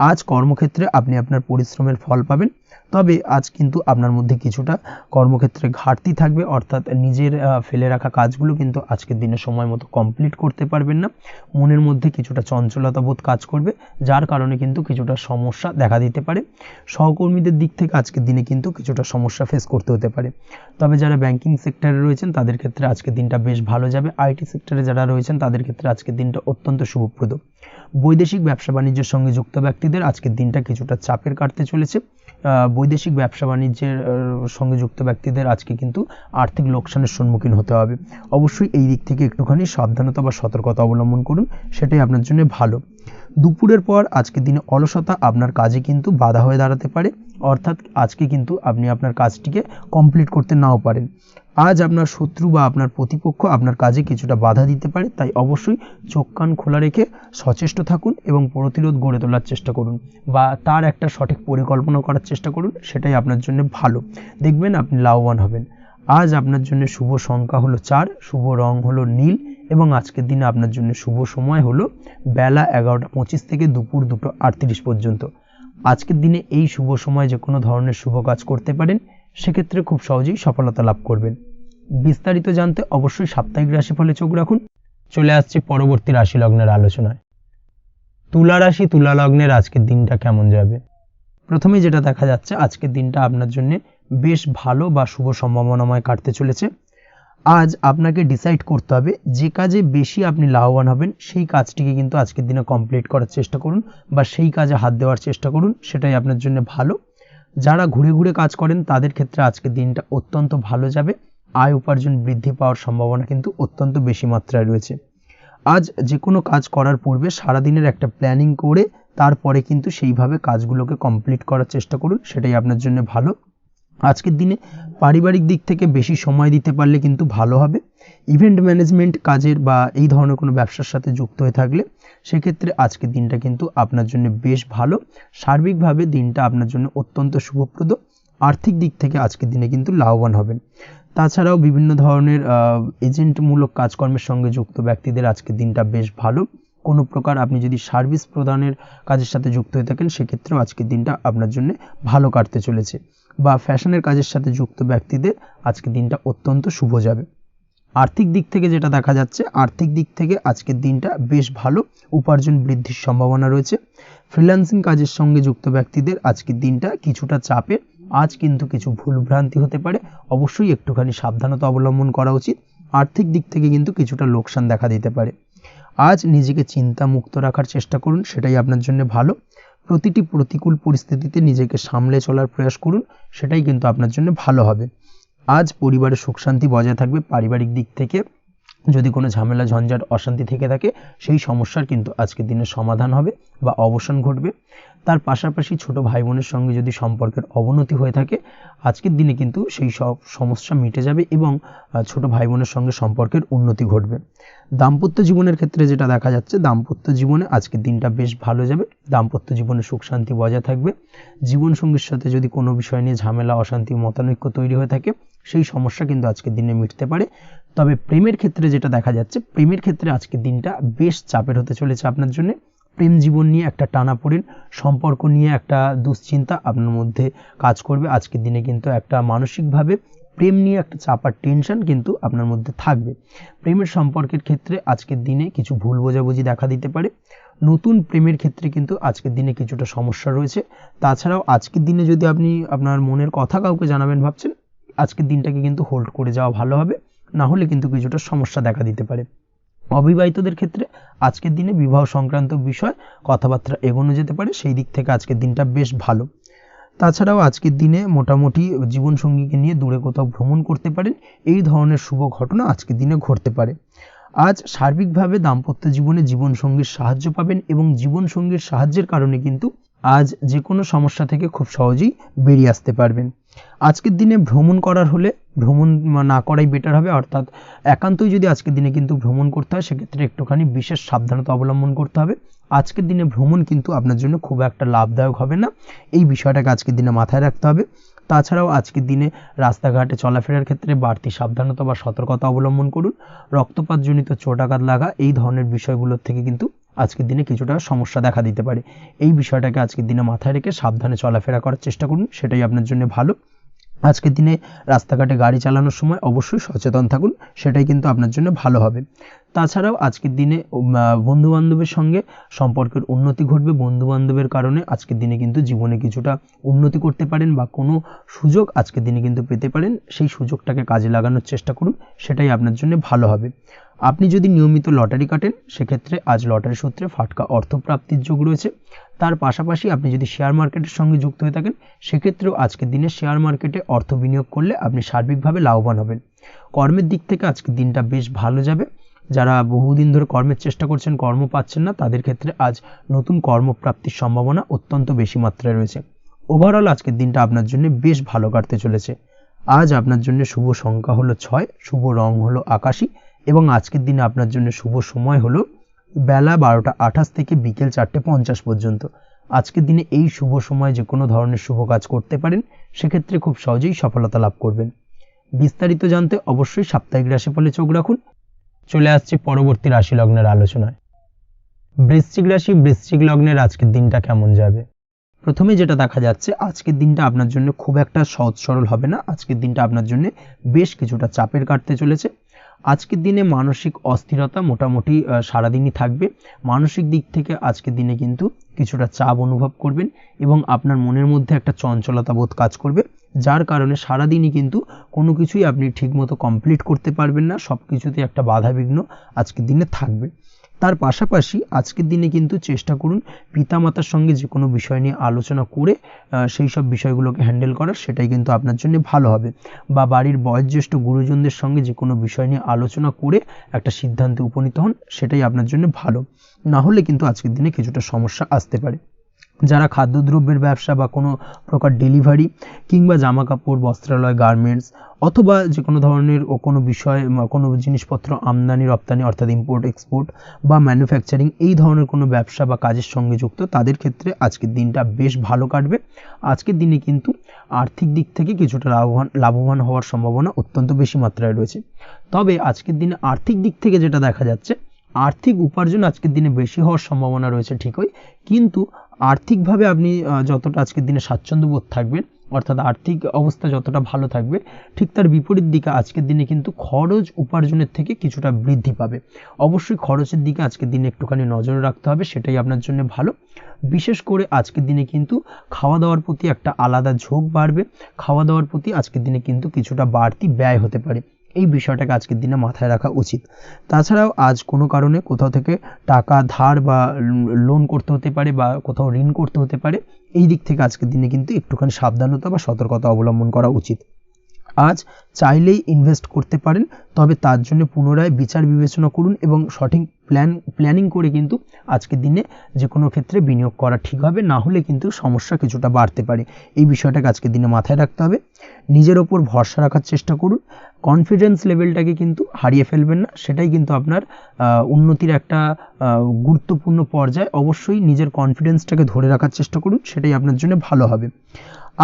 আজ কর্মক্ষেত্রে আপনি আপনার পরিশ্রমের ফল পাবেন। তবে আজ কিন্তু আপনার মধ্যে কিছুটা কর্মক্ষেত্রে ঘাটতি থাকবে, অর্থাৎ নিজের ফেলে রাখা কাজগুলো কিন্তু আজকের দিনে সময় মতো কমপ্লিট করতে পারবেন না। মনের মধ্যে কিছুটা চঞ্চলতা বোধ কাজ করবে, যার কারণে কিন্তু কিছুটা সমস্যা দেখা দিতে পারে। সহকর্মীদের দিক থেকে আজকের দিনে কিন্তু কিছুটা সমস্যা ফেস করতে হতে পারে। তবে যারা ব্যাংকিং সেক্টরে রয়েছেন তাদের ক্ষেত্রে আজকের দিনটা বেশ ভালো যাবে। আইটি সেক্টরে যারা রয়েছেন তাদের ক্ষেত্রে আজকের দিনটা অত্যন্ত শুভপ্রদ। বৈদেশিক ব্যবসা বাণিজ্যের সঙ্গে যুক্ত ব্যক্তিদের আজকের দিনটা কিছুটা চাপের কাটতে চলেছে। বৈদেশিক ব্যবসা বাণিজ্যের সঙ্গে যুক্ত ব্যক্তিদের আজকে কিন্তু আর্থিক লোকসানের সম্মুখীন হতে হবে। অবশ্যই এই দিক থেকে একটুখানি সাবধানতা বা সতর্কতা অবলম্বন করুন, সেটাই আপনার জন্য ভালো। দুপুরের পর আজকের দিনে অলসতা আপনার কাজে কিন্তু বাধা হয়ে দাঁড়াতে পারে, অর্থাৎ আজকে কিন্তু আপনি আপনার কাজটিকে কমপ্লিট করতে নাও পারেন। আজ আপনার শত্রু বা আপনার প্রতিপক্ষ আপনার কাজে কিছুটা বাধা দিতে পারে, তাই অবশ্যই চোখ কান খোলা রেখে সচেষ্ট থাকুন এবং প্রতিরোধ গড়ে তোলার চেষ্টা করুন বা তার একটা সঠিক পরিকল্পনা করার চেষ্টা করুন, সেটাই আপনার জন্য ভালো। দেখবেন আপনি লাভবান হবেন। আজ আপনার জন্য শুভ সংখ্যা হলো 4, শুভ রং হলো নীল, এবং আজকের দিনে আপনার জন্য শুভ সময় হলো বেলা 11:25 থেকে দুপুর 2:38 পর্যন্ত। আজকের দিনে এই শুভ সময় যে কোনো ধরনের শুভ কাজ করতে পারেন, সেক্ষেত্রে খুব সহজেই সফলতা লাভ করবেন। বিস্তারিত জানতে অবশ্যই সাপ্তাহিক রাশিফলে চোখ রাখুন। চলে আসছে পরবর্তী রাশি লগ্নের আলোচনায়। তুলা রাশি, তুলা লগ্নের আজকের দিনটা কেমন যাবে? প্রথমে যেটা দেখা যাচ্ছে, আজকের দিনটা আপনার জন্য বেশ ভালো বা শুভ সম্ভাবনাময় কাটতে চলেছে। আজ আপনাকে ডিসাইড করতে হবে যে কাজে বেশি আপনি লাভবান হবেন, সেই কাজটিকে কিন্তু আজকের দিনে কমপ্লিট করার চেষ্টা করুন বা সেই কাজে হাত দেওয়ার চেষ্টা করুন, সেটাই আপনার জন্য ভালো। যারা ঘুরে ঘুরে কাজ করেন তাদের ক্ষেত্রে আজকের দিনটা অত্যন্ত ভালো যাবে। আয় উপার্জন বৃদ্ধি পাওয়ার সম্ভাবনা কিন্তু অত্যন্ত বেশি মাত্রায় রয়েছে। আজ যে কোনো কাজ করার পূর্বে সারাদিনের একটা প্ল্যানিং করে তারপরে কিন্তু সেইভাবে কাজগুলোকে কমপ্লিট করার চেষ্টা করুন, সেটাই আপনার জন্য ভালো। আজকের দিনে পারিবারিক দিক থেকে বেশি সময় দিতে পারলে কিন্তু ভালো হবে। ইভেন্ট ম্যানেজমেন্ট কাজের বা এই ধরনের কোনো ব্যবসার সাথে যুক্ত হয়ে থাকলে সেক্ষেত্রে আজকের দিনটা কিন্তু আপনার জন্য বেশ ভালো। সার্বিকভাবে দিনটা আপনার জন্য অত্যন্ত শুভপ্রদ। আর্থিক দিক থেকে আজকের দিনে কিন্তু লাভবান হবেন। তাছাড়াও বিভিন্ন ধরনের এজেন্টমূলক কাজকর্মের সঙ্গে যুক্ত ব্যক্তিদের আজকের দিনটা বেশ ভালো। কোনো প্রকার আপনি যদি সার্ভিস প্রদানের কাজের সাথে যুক্ত হয়ে থাকেন, সেক্ষেত্রেও আজকের দিনটা আপনার জন্য ভালো কাটতে চলেছে। বা ফ্যাশনের কাজের সাথে যুক্ত ব্যক্তিদের আজকের দিনটা অত্যন্ত শুভ যাবে। আর্থিক দিক থেকে যেটা দেখা যাচ্ছে, আর্থিক দিক থেকে আজকের দিনটা বেশ ভালো, উপার্জন বৃদ্ধির সম্ভাবনা রয়েছে। ফ্রিল্যান্সিং কাজের সঙ্গে যুক্ত ব্যক্তিদের আজকের দিনটা কিছুটা চাপের। আজ কিন্তু কিছু ভুলভ্রান্তি হতে পারে, অবশ্যই একটুখানি সাবধানতা অবলম্বন করা উচিত। আর্থিক দিক থেকে কিন্তু কিছুটা লোকসান দেখা দিতে পারে। আজ নিজেকে চিন্তা মুক্ত রাখার চেষ্টা করুন, সেটাই আপনার জন্য ভালো। প্রতিটি প্রতিকূল পরিস্থিতিতে নিজেকে সামলে চলার প্রয়াস করুন, সেটাই কিন্তু আপনার জন্য ভালো হবে। আজ পরিবারের সুখ শান্তি বজায় থাকবে। পারিবারিক দিক থেকে যদি কোনো ঝামেলা ঝঞ্ঝাট অশান্তি থেকে থাকে সেই সমস্যার কিন্তু আজকের দিনে সমাধান হবে বা অবসান ঘটবে। তার পাশাপাশি ছোট ভাই বোনের সঙ্গে যদি সম্পর্কের অবনতি হয়ে থাকে আজকের দিনে কিন্তু সেই সব সমস্যা মিটে যাবে এবং ছোট ভাই বোনের সঙ্গে সম্পর্কের উন্নতি ঘটবে। দাম্পত্য জীবনের ক্ষেত্রে যেটা দেখা যাচ্ছে, দাম্পত্য জীবনে আজকের দিনটা বেশ ভালো যাবে। দাম্পত্য জীবনে সুখ শান্তি বজায় থাকবে। জীবনসঙ্গীর সাথে যদি কোনো বিষয় নিয়ে ঝামেলা অশান্তি মতানৈক্য তৈরি হয়ে থাকে সেই সমস্যা কিন্তু আজকের দিনে মিটতে পারে। তবে প্রেমের ক্ষেত্রে যেটা দেখা যাচ্ছে, প্রেমের ক্ষেত্রে আজকের দিনটা বেশ চাপের হতে চলেছে আপনার জন্য। প্রেম জীবন নিয়ে একটা টানাপোড়েন, সম্পর্ক নিয়ে একটা দুশ্চিন্তা আপনার মধ্যে কাজ করবে। আজকের দিনে কিন্তু একটা মানসিকভাবে প্রেম নিয়ে একটা চাপার টেনশন কিন্তু আপনার মধ্যে থাকবে। প্রেমের সম্পর্কের ক্ষেত্রে আজকের দিনে কিছু ভুল বোঝাবুঝি দেখা দিতে পারে। নতুন প্রেমের ক্ষেত্রে কিন্তু আজকের দিনে কিছুটা সমস্যা রয়েছে। তাছাড়াও আজকের দিনে যদি আপনি আপনার মনের কথা কাউকে জানাবেন ভাবছেন, আজকের দিনটাকে কিন্তু হোল্ড করে যাওয়া ভালো হবে, না হলে কিন্তু কিছুটা সমস্যা দেখা দিতে পারে। অবিবাহিতদের ক্ষেত্রে আজকের দিনে বিবাহ সংক্রান্ত বিষয় কথাবার্তা এগোনো যেতে পারে, সেই দিক থেকে আজকের দিনটা বেশ ভালো। তাছাড়াও আজকের দিনে মোটামুটি জীবনসঙ্গীকে নিয়ে দূরে কোথাও ভ্রমণ করতে পারেন, এই ধরনের শুভ ঘটনা আজকের দিনে ঘটতে পারে। আজ সার্বিকভাবে দাম্পত্য জীবনে জীবনসঙ্গীর সাহায্য পাবেন এবং জীবনসঙ্গীর সাহায্যের কারণে কিন্তু আজ যে কোনো সমস্যা থেকে খুব সহজেই বেরিয়ে আসতে পারবেন। আজকের দিনে ভ্রমণ করার হলে ভ্রমণ না করাই বেটার হবে, অর্থাৎ একান্তই যদি আজকের দিনে কিন্তু ভ্রমণ করতে হয় সেক্ষেত্রে একটুখানি বিশেষ সাবধানতা অবলম্বন করতে হবে। আজকের দিনে ভ্রমণ কিন্তু আপনার জন্য খুব একটা লাভদায়ক হবে না, এই বিষয়টাকে আজকের দিনে মাথায় রাখতে হবে। তাছাড়াও আজকের দিনে রাস্তাঘাটে চলাফেরার ক্ষেত্রে বাড়তি সাবধানতা বা সতর্কতা অবলম্বন করুন। রক্তপাতজনিত চোট আঘাত লাগা এই ধরনের বিষয়গুলোর থেকে কিন্তু আজকের দিনে কিছুটা সমস্যা দেখা দিতে পারে। এই বিষয়টাকে আজকের দিনে মাথায় রেখে সাবধানে চলাফেরা করার চেষ্টা করুন, সেটাই আপনার জন্য ভালো। আজকের দিনে রাস্তাঘাটে গাড়ি চালানোর সময় অবশ্যই সচেতন থাকুন, সেটাই কিন্তু আপনার জন্য ভালো হবে। তাছাড়াও আজকের দিনে বন্ধু বান্ধবের সঙ্গে সম্পর্কের উন্নতি ঘটবে। বন্ধু বান্ধবের কারণে আজকের দিনে কিন্তু জীবনে কিছুটা উন্নতি করতে পারেন বা কোনো সুযোগ আজকের দিনে কিন্তু পেতে পারেন, সেই সুযোগটাকে কাজে লাগানোর চেষ্টা করুন, সেটাই আপনার জন্য ভালো হবে। আপনি যদি নিয়মিত লটারি কাটেন সেক্ষেত্রে আজ লটারি সূত্রে ফাটকা অর্থপ্রাপ্তির যোগ রয়েছে। তার পাশাপাশি আপনি যদি শেয়ার মার্কেটের সঙ্গে যুক্ত হয়ে থাকেন সেক্ষেত্রেও আজকের দিনে শেয়ার মার্কেটে অর্থ বিনিয়োগ করলে আপনি সার্বিকভাবে লাভবান হবেন। কর্মের দিক থেকে আজকের দিনটা বেশ ভালো যাবে। যারা বহুদিন ধরে কর্মের চেষ্টা করছেন, কর্ম পাচ্ছেন না, তাদের ক্ষেত্রে আজ নতুন কর্মপ্রাপ্তির সম্ভাবনা অত্যন্ত বেশি মাত্রায় রয়েছে। ওভারঅল আজকের দিনটা আপনার জন্য বেশ ভালো কাটতে চলেছে। আজ আপনার জন্য শুভ সংখ্যা হলো 6, শুভ রং হলো আকাশী এবং আজকের দিনে আপনার জন্য শুভ সময় হলো বেলা 12:28 থেকে বিকেল 4:50 পর্যন্ত। আজকের দিনে এই শুভ সময় যে কোনো ধরনের শুভ কাজ করতে পারেন, সেক্ষেত্রে খুব সহজেই সফলতা লাভ করবেন। বিস্তারিত জানতে অবশ্যই সাপ্তাহিক রাশিফলে চোখ রাখুন। চলে আসছে পরবর্তী রাশি লগ্নের আলোচনায়। বৃশ্চিক রাশি, বৃশ্চিক লগ্নের আজকের দিনটা কেমন যাবে? প্রথমে যেটা দেখা যাচ্ছে, আজকের দিনটা আপনার জন্য খুব একটা সহজ সরল হবে না। আজকের দিনটা আপনার জন্য বেশ কিছুটা চাপের কাটতে চলেছে। আজকের দিনে মানসিক অস্থিরতা মোটামুটি সারাদিনই থাকবে। মানসিক দিক থেকে আজকের দিনে কিন্তু কিছুটা চাপ অনুভব করবেন এবং আপনার মনের মধ্যে একটা চঞ্চলতা বোধ কাজ করবে, যার কারণে সারাদিনই কিন্তু কোনো কিছুই আপনি ঠিকমতো কমপ্লিট করতে পারবেন না, সব কিছুতে একটা বাধাবিঘ্ন আজকের দিনে থাকবে। তার পাশাপাশি আজকের দিনে কিন্তু চেষ্টা করুন পিতামাতার সঙ্গে যে কোনো বিষয় নিয়ে আলোচনা করে সেই সব বিষয়গুলোকে হ্যান্ডেল করার, সেটাই কিন্তু আপনার জন্য ভালো হবে। বা বাড়ির বয়োজ্যেষ্ঠ গুরুজনদের সঙ্গে যে কোনো বিষয় নিয়ে আলোচনা করে একটা সিদ্ধান্তে উপনীত হন, সেটাই আপনার জন্য ভালো। না হলে কিন্তু আজকের দিনে কিছুটা সমস্যা আসতে পারে। যারা খাদ্যদ্রব্যের ব্যবসা বা কোনো প্রকার ডেলিভারি কিংবা জামা কাপড়, বস্ত্রালয়, গার্মেন্টস অথবা যে কোনো ধরনের কোনো বিষয় কোনো জিনিসপত্র আমদানি রপ্তানি অর্থাৎ ইম্পোর্ট এক্সপোর্ট বা ম্যানুফ্যাকচারিং এই ধরনের কোনো ব্যবসা বা কাজের সঙ্গে যুক্ত, তাদের ক্ষেত্রে আজকের দিনটা বেশ ভালো কাটবে। আজকের দিনে কিন্তু আর্থিক দিক থেকে কিছুটা লাভবান হওয়ার সম্ভাবনা অত্যন্ত বেশি মাত্রায় রয়েছে। তবে আজকের দিনে আর্থিক দিক থেকে যেটা দেখা যাচ্ছে, আর্থিক উপার্জন আজকের দিনে বেশি হওয়ার সম্ভাবনা রয়েছে ঠিকই, কিন্তু আর্থিকভাবে আপনি যতটা আজকের দিনে স্বাচ্ছন্দ্য বোধ থাকবেন, অর্থাৎ আর্থিক অবস্থা যতটা ভালো থাকবে, ঠিক তার বিপরীত দিকে আজকের দিনে কিন্তু খরচ উপার্জনের থেকে কিছুটা বৃদ্ধি পাবে। অবশ্যই খরচের দিকে আজকের দিনে একটুখানি নজর রাখতে হবে, সেটাই আপনার জন্য ভালো। বিশেষ করে আজকের দিনে কিন্তু খাওয়া দাওয়ার প্রতি একটা আলাদা ঝোঁক বাড়বে। খাওয়া দাওয়ার প্রতি আজকের দিনে কিন্তু কিছুটা বাড়তি ব্যয় হতে পারে, এই বিষয়টাকে আজকের দিনে মাথায় রাখা উচিত। তাছাড়াও আজ কোনো কারণে কোথাও থেকে টাকা ধার বা লোন করতে হতে পারে বা কোথাও ঋণ করতে হতে পারে, এই দিক থেকে আজকের দিনে কিন্তু একটুখানি সাবধানতা বা সতর্কতা অবলম্বন করা উচিত। আজ চাইলেই ইনভেস্ট করতে পারেন, তবে তার জন্য পুনরায় বিচার বিবেচনা করুন এবং সঠিক প্ল্যানিং করে কিন্তু আজকের দিনে যে কোনো ক্ষেত্রে বিনিয়োগ করা ঠিক হবে, না হলে কিন্তু সমস্যা কিছুটা বাড়তে পারে। এই বিষয়টাকে আজকের দিনে মাথায় রাখতে হবে। নিজের ওপর ভরসা রাখার চেষ্টা করুন, কনফিডেন্স লেভেলটাকে কিন্তু হারিয়ে ফেলবেন না, সেটাই কিন্তু আপনার উন্নতির একটা গুরুত্বপূর্ণ পর্যায়। অবশ্যই নিজের কনফিডেন্সটাকে ধরে রাখার চেষ্টা করুন, সেটাই আপনার জন্য ভালো হবে।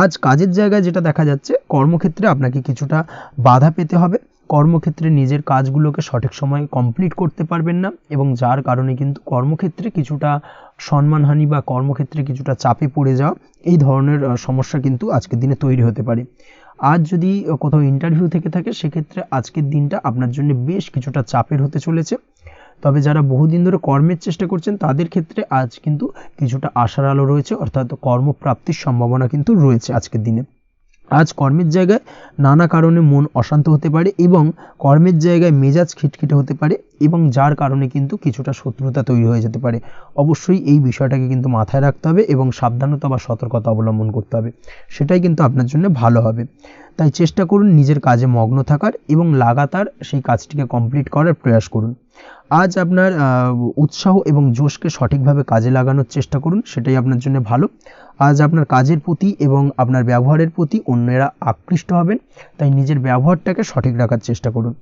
আজ কাজের জায়গায় যেটা দেখা যাচ্ছে, কর্মক্ষেত্রে আপনাকে কিছুটা বাধা পেতে হবে, কর্মক্ষেত্রে নিজের কাজগুলোকে সঠিক সময়ে কমপ্লিট করতে পারবেন না, এবং যার কারণে কিন্তু কর্মক্ষেত্রে কিছুটা সম্মানহানি বা কর্মক্ষেত্রে কিছুটা চাপে পড়ে যাওয়া, এই ধরনের সমস্যা কিন্তু আজকের দিনে তৈরি হতে পারে। আজ যদি কোথাও ইন্টারভিউ থেকে থাকে, সেক্ষেত্রে আজকের দিনটা আপনার জন্য বেশ কিছুটা চাপের হতে চলেছে। তবে যারা বহুদিন ধরে কর্মের চেষ্টা করছেন, তাদের ক্ষেত্রে আজ কিন্তু কিছুটা আশার আলো রয়েছে, অর্থাৎ কর্মপ্রাপ্তির সম্ভাবনা কিন্তু রয়েছে আজকের দিনে। আজ কর্মের জায়গায় নানা কারণে মন অশান্ত হতে পারে এবং কর্মের জায়গায় মেজাজ খিটখিটে হতে পারে, এবং যার কারণে কিন্তু কিছুটা শত্রুতা তৈরি হয়ে যেতে পারে। অবশ্যই এই বিষয়টাকে কিন্তু মাথায় রাখতে হবে এবং সাবধানতা বা সতর্কতা অবলম্বন করতে হবে, সেটাই কিন্তু আপনার জন্য ভালো হবে। তাই চেষ্টা করুন নিজের কাজে মগ্ন থাকার এবং লাগাতার সেই কাজটিকে কমপ্লিট করার প্রয়াস করুন। আজ আপনার উৎসাহ এবং জোশকে সঠিকভাবে কাজে লাগানোর চেষ্টা করুন, সেটাই আপনার জন্য ভালো। আজ আপনার কাজের প্রতি এবং আপনার ব্যবহারের প্রতি অন্যেরা আকৃষ্ট হবেন, তাই নিজের ব্যবহারটাকে সঠিক রাখার চেষ্টা করুন।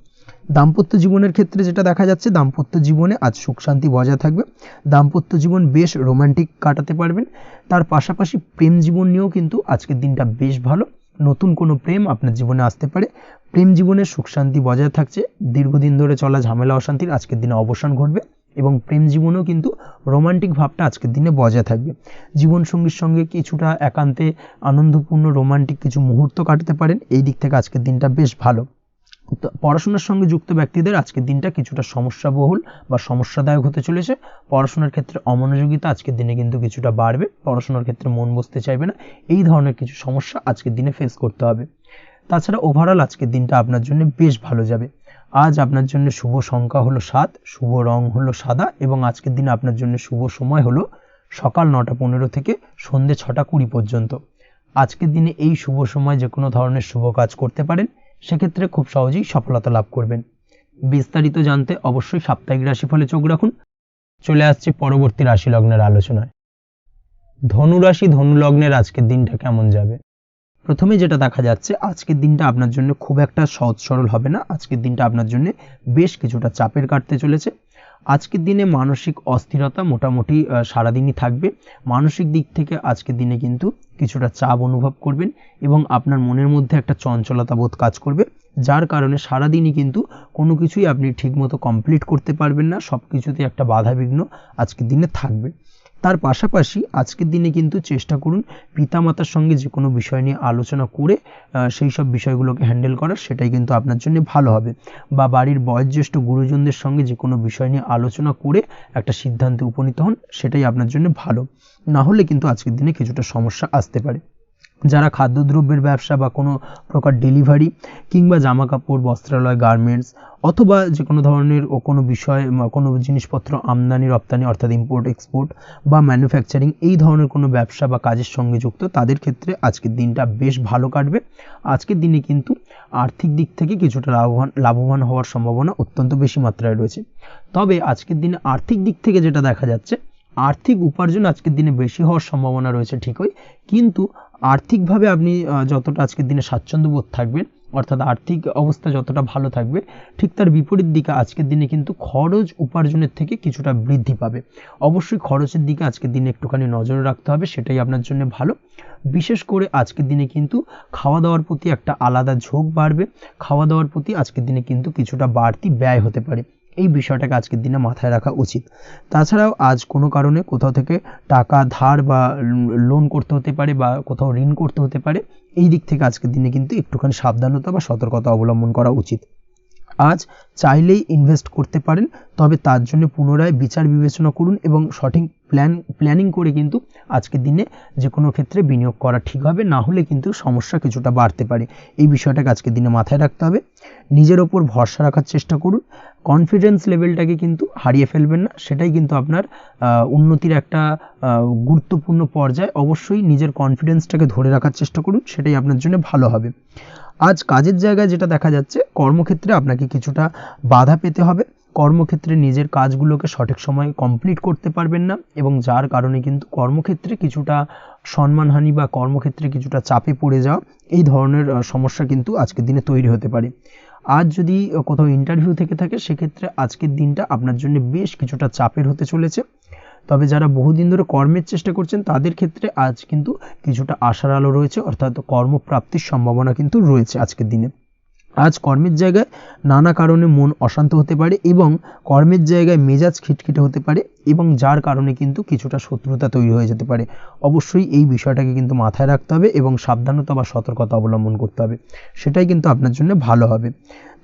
দাম্পত্য জীবনের ক্ষেত্রে যেটা দেখা যাচ্ছে, দাম্পত্য জীবনে আজ সুখ শান্তি বজায় থাকবে, দাম্পত্য জীবন বেশ রোমান্টিক কাটাতে পারবেন। তার পাশাপাশি প্রেম জীবন নিয়েও কিন্তু আজকের দিনটা বেশ ভালো, নতুন কোনো প্রেম আপনার জীবনে আসতে পারে। প্রেম জীবনে সুখ শান্তি বজায় থাকছে, দীর্ঘদিন ধরে চলা ঝামেলা অশান্তির আজকের দিনে অবসান ঘটবে, এবং প্রেম জীবনেও কিন্তু রোমান্টিক ভাবটা আজকের দিনে বজায় থাকবে। জীবনসঙ্গীর সঙ্গে কিছুটা একান্তে আনন্দপূর্ণ রোমান্টিক কিছু মুহূর্ত কাটাতে পারেন, এই দিক থেকে আজকের দিনটা বেশ ভালো। পড়াশোনার সঙ্গে যুক্ত ব্যক্তিদের আজকের দিনটা কিছুটা সমস্যাবহুল বা সমস্যাদায়ক হতে চলেছে। পড়াশোনার ক্ষেত্রে অমনোযোগিতা আজকের দিনে কিন্তু কিছুটা বাড়বে, পড়াশোনার ক্ষেত্রে মন বসতে চাইবে না, এই ধরনের কিছু সমস্যা আজকের দিনে ফেস করতে হবে। তাছাড়া ওভারঅল আজকের দিনটা আপনার জন্য বেশ ভালো যাবে। আজ আপনার জন্য শুভ সংখ্যা হলো 7, শুভ রং হলো সাদা, এবং আজকের দিনে আপনার জন্য শুভ সময় হলো সকাল 9:15 থেকে সন্ধ্যে 6:20 পর্যন্ত। আজকের দিনে এই শুভ সময় যে কোনো ধরনের শুভ কাজ করতে পারেন, সেক্ষেত্রে খুব সহজেই সফলতা লাভ করবেন। বিস্তারিত জানতে অবশ্যই সাপ্তাহিক রাশিফলে চোখ রাখুন। চলে আসছে পরবর্তী রাশি লগ্নের আলোচনায়। ধনুরাশি ধনু লগ্নের আজকের দিনটা কেমন যাবে? প্রথমে যেটা দেখা যাচ্ছে, আজকের দিনটা আপনার জন্য খুব একটা সহজ সরল হবে না, আজকের দিনটা আপনার জন্য বেশ কিছুটা চাপের কাটতে চলেছে। আজকের দিনে মানসিক অস্থিরতা মোটামুটি সারাদিনই থাকবে। মানসিক দিক থেকে আজকের দিনে কিন্তু কিছুটা চাপ অনুভব করবেন, এবং আপনার মনের মধ্যে একটা চঞ্চলতা বোধ কাজ করবে, যার কারণে সারাদিনই কিন্তু কোনো কিছুই আপনি ঠিকমতো কমপ্লিট করতে পারবেন না, সব কিছুতে একটা বাধা বিঘ্ন আজকের দিনে থাকবে। তার পাশাপাশি আজকের দিনে কিন্তু চেষ্টা করুন পিতামাতার সঙ্গে যে কোনো বিষয় নিয়ে আলোচনা করে সেই সব বিষয়গুলোকে হ্যান্ডেল করার, সেটাই কিন্তু আপনার জন্য ভালো হবে। বা বাড়ির বয়োজ্যেষ্ঠ গুরুজনদের সঙ্গে যে কোনো বিষয় নিয়ে আলোচনা করে একটা সিদ্ধান্তে উপনীত হন, সেটাই আপনার জন্য ভালো। না হলে কিন্তু আজকের দিনে কিছুটা সমস্যা আসতে পারে। যারা খাদ্যদ্রব্যের ব্যবসা বা কোনো প্রকার ডেলিভারি কিংবা জামা কাপড়, বস্ত্রালয়, গার্মেন্টস অথবা যে কোনো ধরনের কোনো বিষয়, কোনো জিনিসপত্র আমদানি রপ্তানি অর্থাৎ ইম্পোর্ট এক্সপোর্ট বা ম্যানুফ্যাকচারিং, এই ধরনের কোনো ব্যবসা বা কাজের সঙ্গে যুক্ত, তাদের ক্ষেত্রে আজকের দিনটা বেশ ভালো কাটবে। আজকের দিনে কিন্তু আর্থিক দিক থেকে কিছুটা লাভবান হওয়ার সম্ভাবনা অত্যন্ত বেশি মাত্রায় রয়েছে। তবে আজকের দিনে আর্থিক দিক থেকে যেটা দেখা যাচ্ছে, আর্থিক উপার্জন আজকের দিনে বেশি হওয়ার সম্ভাবনা রয়েছে ঠিকই, কিন্তু আর্থিকভাবে আপনি যতটা আজকের দিনে স্বাচ্ছন্দ্যবোধ থাকবেন, অর্থাৎ আর্থিক অবস্থা যতটা ভালো থাকবে, ঠিক তার বিপরীত দিকে আজকের দিনে কিন্তু খরচ উপার্জনের থেকে কিছুটা বৃদ্ধি পাবে। অবশ্যই খরচের দিকে আজকের দিনে একটুখানি নজরে রাখতে হবে, সেটাই আপনার জন্য ভালো। বিশেষ করে আজকের দিনে কিন্তু খাওয়া দাওয়ার প্রতি একটা আলাদা ঝোঁক বাড়বে, খাওয়া দাওয়ার প্রতি আজকের দিনে কিন্তু কিছুটা বাড়তি ব্যয় হতে পারে, এই বিষয়টাকে আজকের দিনে মাথায় রাখা উচিত। তাছাড়াও আজ কোনো কারণে কোথাও থেকে টাকা ধার বা লোন করতে হতে পারে বা কোথাও ঋণ করতে হতে পারে, এই দিক থেকে আজকের দিনে কিন্তু একটুখানি সাবধানতা বা সতর্কতা অবলম্বন করা উচিত। আজ চাইলেই ইনভেস্ট করতে পারেন, তবে তার জন্য পুনরায় বিচার বিবেচনা করুন এবং সঠিক প্ল্যানিং করে কিন্তু আজকের দিনে যে কোনো ক্ষেত্রে বিনিয়োগ করা ঠিক হবে, না হলে কিন্তু সমস্যা কিছুটা বাড়তে পারে। এই বিষয়টাকে আজকের দিনে মাথায় রাখতে হবে। নিজের ওপর ভরসা রাখার চেষ্টা করুন, কনফিডেন্স লেভেলটাকে কিন্তু হারিয়ে ফেলবেন না, সেটাই কিন্তু আপনার উন্নতির একটা গুরুত্বপূর্ণ পর্যায়। অবশ্যই নিজের কনফিডেন্সটাকে ধরে রাখার চেষ্টা করুন, সেটাই আপনার জন্য ভালো হবে। আজ কাজের জায়গায় যেটা দেখা যাচ্ছে, কর্মক্ষেত্রে আপনাকে কিছুটা বাধা পেতে হবে। কর্মক্ষেত্রে নিজের কাজগুলোকে সঠিক সময়ে কমপ্লিট করতে পারবেন না, এবং যার কারণে কিন্তু কর্মক্ষেত্রে কিছুটা সম্মানহানি বা কর্মক্ষেত্রে কিছুটা চাপে পড়ে যাওয়া, এই ধরনের সমস্যা কিন্তু আজকের দিনে তৈরি হতে পারে। আজ যদি কোথাও ইন্টারভিউ থেকে থাকে, সেক্ষেত্রে আজকের দিনটা আপনার জন্য বেশ কিছুটা চাপের হতে চলেছে। তবে যারা বহুদিন ধরে কর্মের চেষ্টা করছেন, তাদের ক্ষেত্রে আজ কিন্তু কিছুটা আশার আলো রয়েছে, অর্থাৎ কর্মপ্রাপ্তির সম্ভাবনা কিন্তু রয়েছে আজকের দিনে। আজ কর্মের জায়গায় নানা কারণে মন অশান্ত হতে পারে, এবং কর্মের জায়গায় মেজাজ খিটখিটে হতে পারে, এবং যার কারণে কিন্তু কিছুটা শত্রুতা তৈরি হয়ে যেতে পারে। অবশ্যই এই বিষয়টাকে কিন্তু মাথায় রাখতে হবে এবং সাবধানতা বা সতর্কতা অবলম্বন করতে হবে, সেটাই কিন্তু আপনার জন্য ভালো হবে।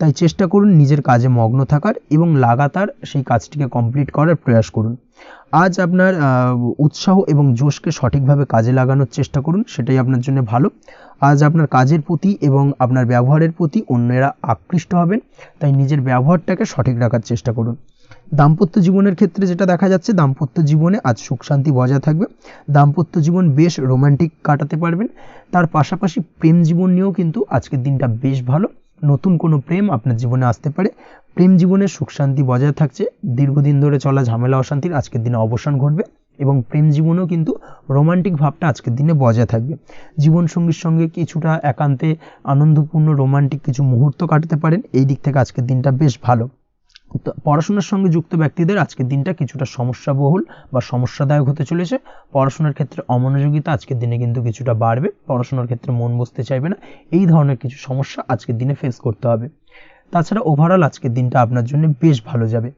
তাই চেষ্টা করুন নিজের কাজে মগ্ন থাকার এবং লাগাতার সেই কাজটিকে কমপ্লিট করার প্রয়াস করুন। আজ আপনার উৎসাহ এবং জোশকে সঠিকভাবে কাজে লাগানোর চেষ্টা করুন, সেটাই আপনার জন্য ভালো। আজ আপনার কাজের প্রতি এবং আপনার ব্যবহারের প্রতি অন্যেরা আকৃষ্ট হবেন, তাই নিজের ব্যবহারটাকে সঠিক রাখার চেষ্টা করুন। দাম্পত্য জীবনের ক্ষেত্রে যেটা দেখা যাচ্ছে, দাম্পত্য জীবনে আজ সুখ শান্তি বজায় থাকবে। দাম্পত্য জীবন বেশ রোমান্টিক কাটাতে পারবেন। তার পাশাপাশি প্রেম জীবন নিয়েও কিন্তু আজকের দিনটা বেশ ভালো। নতুন কোনো প্রেম আপনার জীবনে আসতে পারে। প্রেম জীবনে সুখ শান্তি বজায় থাকছে। দীর্ঘদিন ধরে চলা ঝামেলা অশান্তির আজকের দিনে অবসান ঘটবে, এবং প্রেম জীবনেও কিন্তু রোমান্টিক ভাবটা আজকের দিনে বজায় থাকবে। জীবনসঙ্গীর সঙ্গে কিছুটা একান্তে আনন্দপূর্ণ রোমান্টিক কিছু মুহূর্ত কাটাতে পারেন। এই দিক থেকে আজকের দিনটা বেশ ভালো। পড়াশোনার সঙ্গে যুক্ত ব্যক্তিদের আজকের দিনটা কিছুটা সমস্যাবহুল বা সমস্যাদায়ক হতে চলেছে। পড়াশোনার ক্ষেত্রে অমনোযোগিতা আজকের দিনে কিন্তু কিছুটা বাড়বে। পড়াশোনার ক্ষেত্রে মন বসতে চাইবে না। এই ধরনের কিছু সমস্যা আজকের দিনে ফেস করতে হবে। তাছাড়া ওভারঅল আজকের দিনটা আপনার জন্য বেশ ভালো যাবে।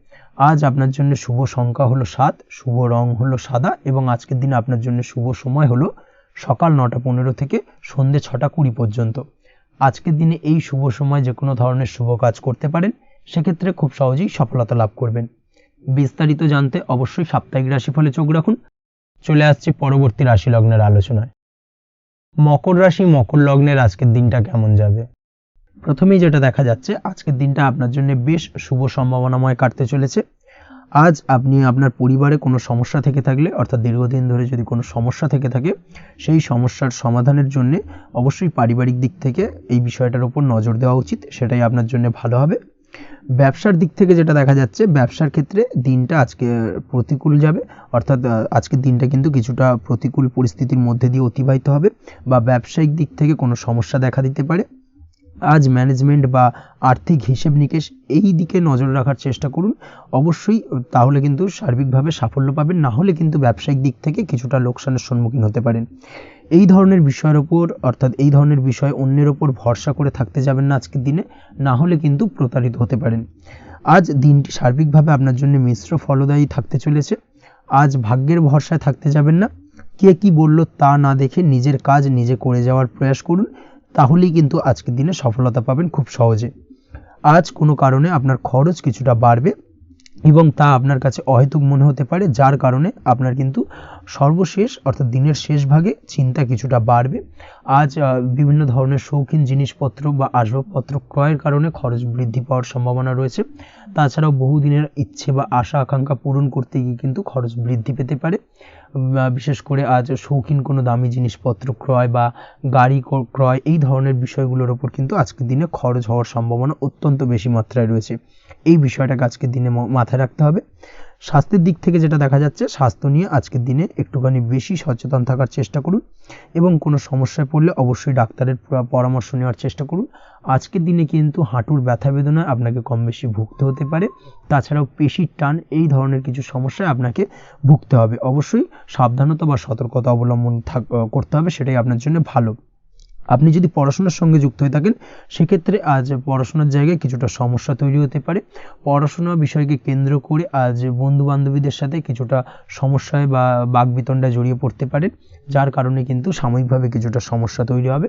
আজ আপনার জন্য শুভ সংখ্যা হলো 7, শুভ রং হলো সাদা, এবং আজকের দিনে আপনার জন্য শুভ সময় হলো সকাল 9:15 থেকে সন্ধ্যে 6:20 পর্যন্ত। আজকের দিনে এই শুভ সময় যে কোনো ধরনের শুভ কাজ করতে পারেন, সেক্ষেত্রে খুব সহজেই সফলতা লাভ করবেন। বিস্তারিত জানতে অবশ্যই সাপ্তাহিক রাশিফলে চোখ রাখুন। চলে আসছে পরবর্তী রাশি লগ্নের আলোচনায়। মকর রাশি, মকর লগ্নের আজকের দিনটা কেমন যাবে? প্রথমেই যেটা দেখা যাচ্ছে, আজকের দিনটা আপনার জন্য বেশ শুভ সম্ভাবনাময় কাটতে চলেছে। আজ আপনি আপনার পরিবারে কোনো সমস্যা থেকে থাকলে, অর্থাৎ দীর্ঘদিন ধরে যদি কোনো সমস্যা থেকে থাকে, সেই সমস্যার সমাধানের জন্য অবশ্যই পারিবারিক দিক থেকে এই বিষয়টার উপর নজর দেওয়া উচিত, সেটাই আপনার জন্য ভালো হবে। ব্যবসার দিক থেকে যেটা দেখা যাচ্ছে, ব্যবসার ক্ষেত্রে দিনটা আজকে প্রতিকূল যাবে, অর্থাৎ আজকের দিনটা কিন্তু কিছুটা প্রতিকূল পরিস্থিতির মধ্যে দিয়ে অতিবাহিত হবে, বা ব্যবসায়িক দিক থেকে কোনো সমস্যা দেখা দিতে পারে। আজ ম্যানেজমেন্ট বা আর্থিক হিসেব নিকেশ এই দিকে নজর রাখার চেষ্টা করুন অবশ্যই, তাহলে কিন্তু সার্বিকভাবে সাফল্য পাবেন। না হলে কিন্তু ব্যবসায়িক দিক থেকে কিছুটা লোকসানের সম্মুখীন হতে পারেন। এই ধরনের বিষয়ের ওপর, অর্থাৎ এই ধরনের বিষয় অন্যের ওপর ভরসা করে থাকতে যাবেন না আজকের দিনে, না হলে কিন্তু প্রতারিত হতে পারেন। আজ দিনটি সার্বিকভাবে আপনার জন্য মিশ্র ফলদায়ী থাকতে চলেছে। আজ ভাগ্যের ভরসায় থাকতে যাবেন না। কে কি বলল তা না দেখে নিজের কাজ নিজে করে যাওয়ার প্রয়াস করুন, তাহলেই কিন্তু আজকের দিনে সফলতা পাবেন খুব সহজে। আজ কোনো কারণে আপনার খরচ কিছুটা বাড়বে, এবং তা আপনার কাছে অহেতুক মনে হতে পারে, যার কারণে আপনার কিন্তু সর্বশেষ অর্থাৎ দিনের শেষ ভাগে চিন্তা কিছুটা বাড়বে। আজ বিভিন্ন ধরনের শৌখিন জিনিসপত্র বা আসবাবপত্র ক্রয়ের কারণে খরচ বৃদ্ধি পাওয়ার সম্ভাবনা রয়েছে। তাছাড়াও বহুদিনের ইচ্ছে বা আশা আকাঙ্ক্ষা পূরণ করতে গিয়ে কিন্তু খরচ বৃদ্ধি পেতে পারে। বিশেষ করে আজ শৌখিন কোনো দামি জিনিসপত্র ক্রয় বা গাড়ি ক্রয়, এই ধরনের বিষয়গুলোর ওপর কিন্তু আজকের দিনে খরচ হওয়ার সম্ভাবনা অত্যন্ত বেশি মাত্রায় রয়েছে। এই বিষয়টাকে আজকের দিনে মাথায় রাখতে হবে। স্বাস্থ্যের দিক থেকে যেটা দেখা যাচ্ছে, স্বাস্থ্য নিয়ে আজকের দিনে একটুখানি বেশি সচেতন থাকার চেষ্টা করুন, এবং কোনো সমস্যায় পড়লে অবশ্যই ডাক্তারের পরামর্শ নেওয়ার চেষ্টা করুন। আজকের দিনে কিন্তু হাঁটুর ব্যথা বেদনায় আপনাকে কম বেশি ভুগতে হতে পারে। তাছাড়াও পেশির টান, এই ধরনের কিছু সমস্যায় আপনাকে ভুগতে হবে। অবশ্যই সাবধানতা বা সতর্কতা অবলম্বন করতে হবে, সেটাই আপনার জন্য ভালো। আপনি যদি পড়াশোনার সঙ্গে যুক্ত হয়ে থাকেন, সেক্ষেত্রে আজ পড়াশোনার জায়গায় কিছুটা সমস্যা তৈরি হতে পারে। পড়াশোনা বিষয়কে কেন্দ্র করে আজ বন্ধু বান্ধবীদের সাথে কিছুটা সমস্যায় বা বাকবিতণ্ডায় জড়িয়ে পড়তে পারেন, যার কারণে কিন্তু সাময়িকভাবে কিছুটা সমস্যা তৈরি হবে।